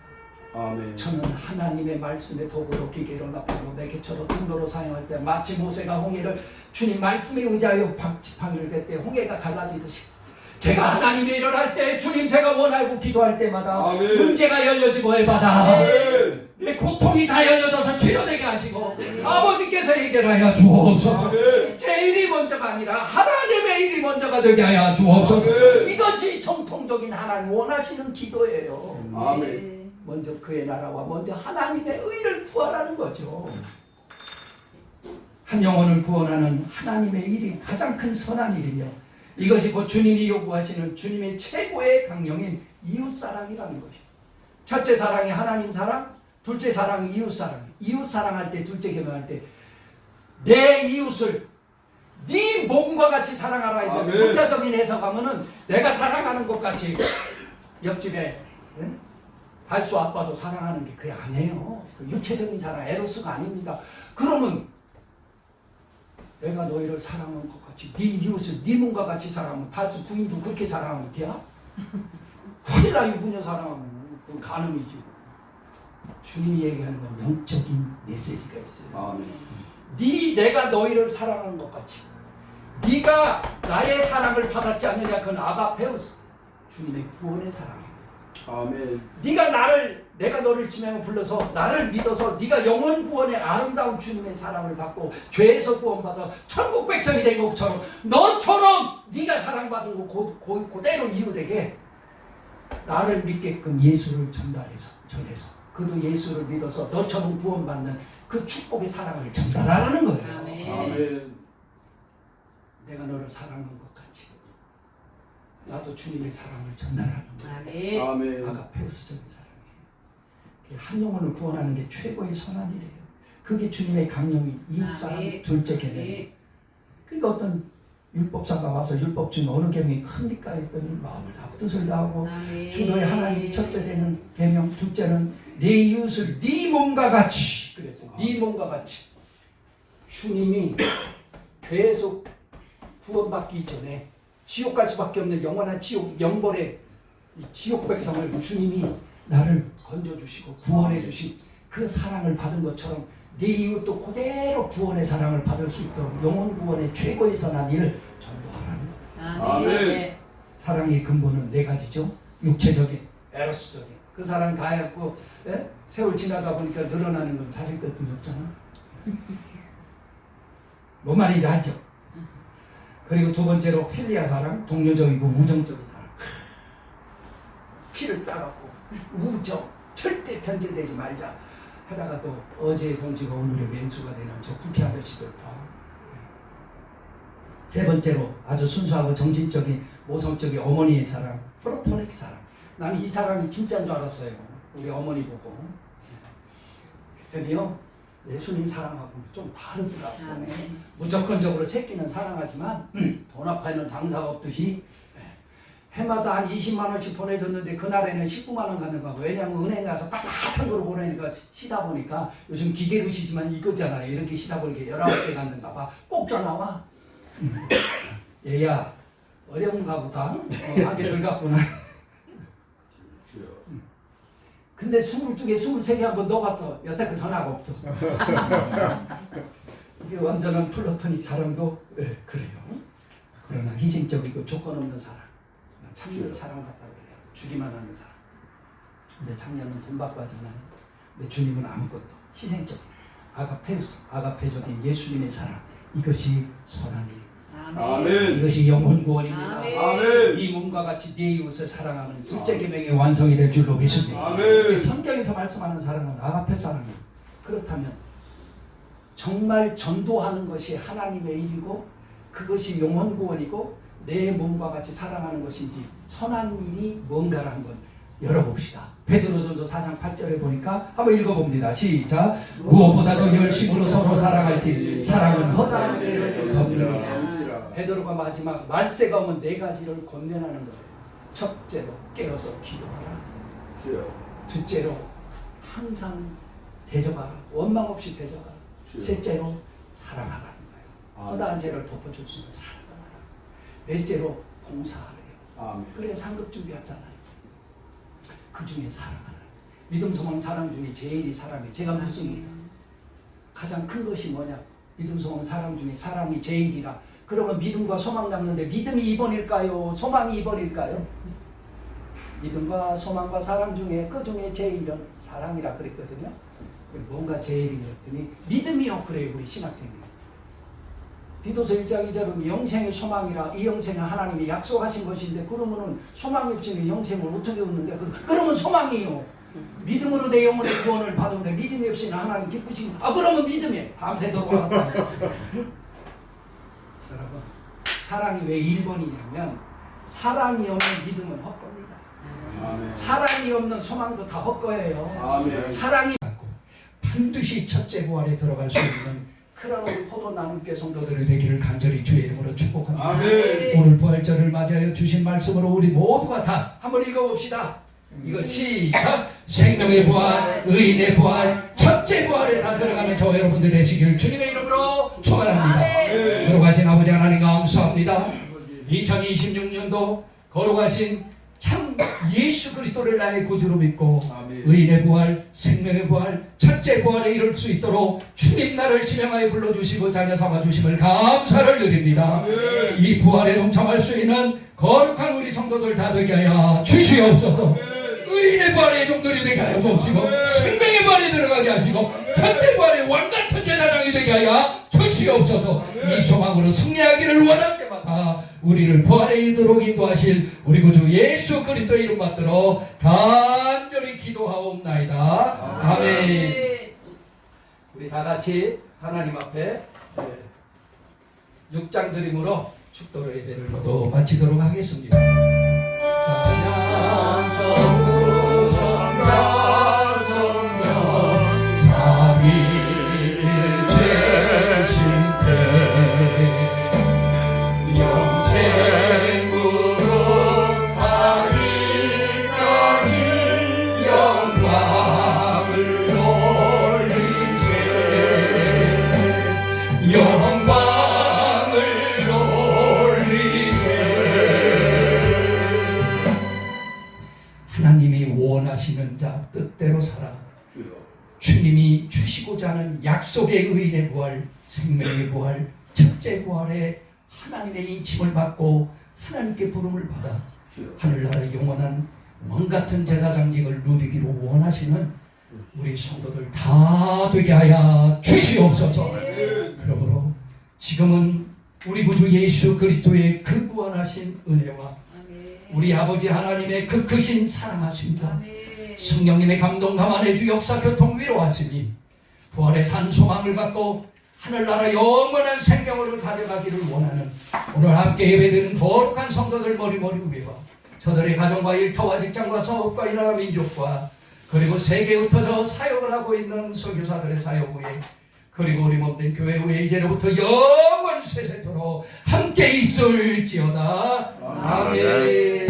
아멘. 저는 하나님의 말씀의 도구로 기계로 나팔로 매개처로 등로로 사용할 때 마치 모세가 홍해를 주님 말씀에 의지하여 방지를 댈 때 홍해가 갈라지듯이 제가 하나님의 일을 할 때 주님 제가 원하고 기도할 때마다 아멘. 문제가 열려지고 해마다 아멘. 내 고통이 다 열려져서 치료되게 하시고 아버지께서 해결하여 주옵소서. 아멘. 제 일이 먼저가 아니라 하나님의 일이 먼저가 되게 하여 주옵소서. 아멘. 이것이 정통적인 하나님 원하시는 기도예요. 아멘. 먼저 그의 나라와 먼저 하나님의 의를 구하라는 거죠. 한 영혼을 구원하는 하나님의 일이 가장 큰 선한 일이며 이것이 곧 주님이 요구하시는 주님의 최고의 강령인 이웃사랑이라는 것이죠. 첫째 사랑이 하나님 사랑, 둘째 사랑이 이웃사랑. 이웃사랑할 때, 둘째 계명할 때 내 이웃을 네 몸과 같이 사랑하라 했는데 아멘. 문자적인 해석하면은 내가 사랑하는 것 같이 옆집에 발수 아빠도 사랑하는 게 그게 아니에요. 그 육체적인 사랑, 에로스가 아닙니다. 그러면 내가 너희를 사랑한 것 같이 네 이웃을 네 몸과 같이 사랑하면 발수 부인도 그렇게 사랑하면 돼야? 큰일 나 유부녀 사랑하면 그건 간음이지. 주님이 얘기하는 건 영적인 메시지가 있어요. 아멘. 내가 너희를 사랑한 것 같이 네가 나의 사랑을 받았지 않느냐 그건 아가페우스 주님의 구원의 사랑입니다. 아멘. 내가 너를 지명을 불러서 나를 믿어서 네가 영원 구원의 아름다운 주님의 사랑을 받고 죄에서 구원받아 천국 백성이 된 것처럼 너처럼 네가 사랑받은 거 그대로 이루되게 나를 믿게끔 예수를 전해서 그도 예수를 믿어서 너처럼 구원받는 그 축복의 사랑을 전달하라는 거예요. 아멘. 내가 너를 사랑한 것 같이 나도 주님의 사랑을 전달하는 거예요. 아멘. 아가페우스적인 사랑이에요. 한 영혼을 구원하는 게 최고의 선한 일이에요. 그게 주님의 강령이 이웃사랑 둘째 계명이에요. 그러니까 어떤 율법사가 와서 율법 중에 어느 계명이 큽니까 했더니 마음을 다 뜻을 다하고 주 너의 하나님이 첫째 되는 계명, 둘째는 내 이웃을 네 몸과 같이 그랬어요. 네 몸과 같이 주님이 죄에서 구원받기 전에 지옥 갈 수밖에 없는 영원한 지옥 영벌의 지옥 백성을 주님이 나를 건져주시고 구원해 주신 그 사랑을 받은 것처럼 네 이웃도 그대로 구원의 사랑을 받을 수 있도록 영혼 구원의 최고의 선한 일을 전도하라는 거예요. 아멘. 사랑의 근본은 네 가지죠. 육체적인, 에로스적인. 그 사랑 다 해갖고 세월 지나다 보니까 늘어나는 건 자식들뿐이 없잖아. 뭔 말인지 알죠? 그리고 두 번째로 필리아 사랑, 동료적이고 우정적인 사랑. 피를 따갖고 우정, 절대 변질되지 말자 하다가 또 어제의 동지가 오늘의 맹수가 되는 저 국회 아저씨들 봐. 세 번째로 아주 순수하고 정신적인 모성적인 어머니의 사랑, 프로토닉 사랑. 나는 이 사랑이 진짜인 줄 알았어요. 우리 어머니 보고. 그랬더니요 예수님 사랑하고는 좀 다르더라고요. 무조건적으로 새끼는 사랑하지만 돈 앞에는 장사가 없듯이 해마다 한 20만 원씩 보내줬는데 그날에는 19만 원 가는 거고 왜냐하면 은행 가서 빳빳한 거로 보내니까 쉬다 보니까 요즘 기계로 쉬지만 이거잖아요. 이렇게 쉬다 보니까 19개 갔는가 봐. 꼭 전화 와. 얘야 어려운가 보다. 하게 들어갔구나. 근데 22개, 23개 한번 넣어봤어. 여태껏 전화가 없어. 이게 완전한 플라토닉 사랑도 그래요. 그러나 희생적이고 조건 없는 사랑, 참는 사랑 같다고 그래요. 주기만 하는 사랑. 근데 장녀는 돈 받고 하잖아요. 근데 주님은 아무것도 희생적, 아가페적인 예수님의 사랑, 이것이 선한 일. 아멘. 이것이 영혼 구원입니다. 아멘. 이 몸과 같이 네 이웃을 사랑하는 둘째 계명의 완성이 될 줄로 믿습니다. 아멘. 성경에서 말씀하는 사랑은 아가페 사랑이에요. 그렇다면 정말 전도하는 것이 하나님의 일이고 그것이 영혼 구원이고 내 몸과 같이 사랑하는 것인지 선한 일이 뭔가를 한번 열어봅시다. 베드로전서 4장 8절에 보니까 한번 읽어봅니다. 시작. 무엇보다도 열심으로 서로 사랑할지 사랑은 허다한 죄를 덮느니라. 베드로가 마지막 말세가 오면 네 가지를 권면하는 거예요. 첫째로 깨어서 기도하라. 둘째로 항상 대접하라. 원망 없이 대접하라. 셋째로 사랑하라는 거예요. 허다한 죄를 덮어줄 수 있는 사랑하라. 넷째로 봉사하래요. 그래 상급 준비하잖아요. 그 중에 사랑하라. 믿음, 소망, 사랑 중에 제일이 사랑이에요. 제가 무슨 가장 큰 것이 뭐냐? 믿음, 소망, 사랑 중에 사랑이 제일이라. 그러면 믿음과 소망 남는데 믿음이 2번일까요? 소망이 2번일까요? 믿음과 소망과 사랑 중에 그 중에 제일은 사랑이라 그랬거든요. 뭔가 제일이 그랬더니 믿음이요 그래요. 우리 신학생님. 디도서 1장 2절은 영생의 소망이라. 이 영생은 하나님이 약속하신 것인데 그러면은 소망이 없이는 영생을 어떻게 얻는데? 그러면 소망이요. 믿음으로 내 영혼의 구원을 받으면 믿음이 없이는 하나님 기쁘신. 그러면 믿음이에요. 밤새도록 왔다 해서. 여러분, 사랑이 왜 1번이냐면 사랑이 없는 믿음은 헛겁니다. 아멘. 사랑이 없는 소망도 다 헛거예요. 아멘. 사랑이 반드시 첫째 부활에 들어갈 수 있는 그런 우리 포도 나눔교 성도들이 되기를 간절히 주의 이름으로 축복합니다. 아멘. 오늘 부활절을 맞이하여 주신 말씀으로 우리 모두가 다 한번 읽어봅시다. 이거 시작. 생명의 부활, 의인의 부활, 첫째 부활에 다 들어가는 저 여러분들 되시길 주님의 이름으로 축원합니다. 거룩하신 아버지 하나님 감사합니다. 2026년도 거룩하신 참 예수 그리스도를 나의 구주로 믿고 의인의 부활, 생명의 부활, 첫째 부활에 이룰 수 있도록 주님 나를 지명하여 불러주시고 자녀 삼아주심을 감사를 드립니다. 이 부활에 동참할 수 있는 거룩한 우리 성도들 다 되게 하여 주시옵소서. 의인의 부활의 종들이 되게 하여 주시고 생명의 부활에 들어가게 하시고 첫째 부활의 왕같은 제사장이 되게 하여 주시옵소서. 이 소망으로 승리하기를 원할 때마다 우리를 부활에 이르도록 인도하실 우리 구주 예수 그리스도의 이름 받들어 간절히 기도하옵나이다. 아멘. 우리 다 같이 하나님 앞에 6장 드림으로 축도로 예배를 모두 마치도록 하겠습니다. 찬양성부 성자 성령 삼위일체신 때 영생으로 가기까지 영광을 돌리세. 영광을 돌리세. 하나님이 원하시는 자 뜻대로 살아 주님이 주시고자 하는 약속의 의인의 부활, 생명의 부활, 첫째 부활에 하나님의 인침을 받고 하나님께 부름을 받아 하늘나라의 영원한 왕같은 제사장직을 누리기로 원하시는 우리 성도들 다 되게 하여 주시옵소서. 그러므로 지금은 우리 구주 예수 그리스도의 그 무한하신 은혜와 우리 아버지 하나님의 그 크신 사랑하십니다. 성령님의 감동 감안해 주 역사 교통 위로하시니 부활의 산 소망을 갖고 하늘나라 영원한 생명을 가져가기를 원하는 오늘 함께 예배드리는 거룩한 성도들 머리머리 위와 저들의 가정과 일터와 직장과 사업과 이 나라 민족과 그리고 세계에 흩어져 사역을 하고 있는 선교사들의 사역 후에 그리고 우리 몸된 교회 후에 이제로부터 영원 세세토록 함께 있을지어다. 아멘.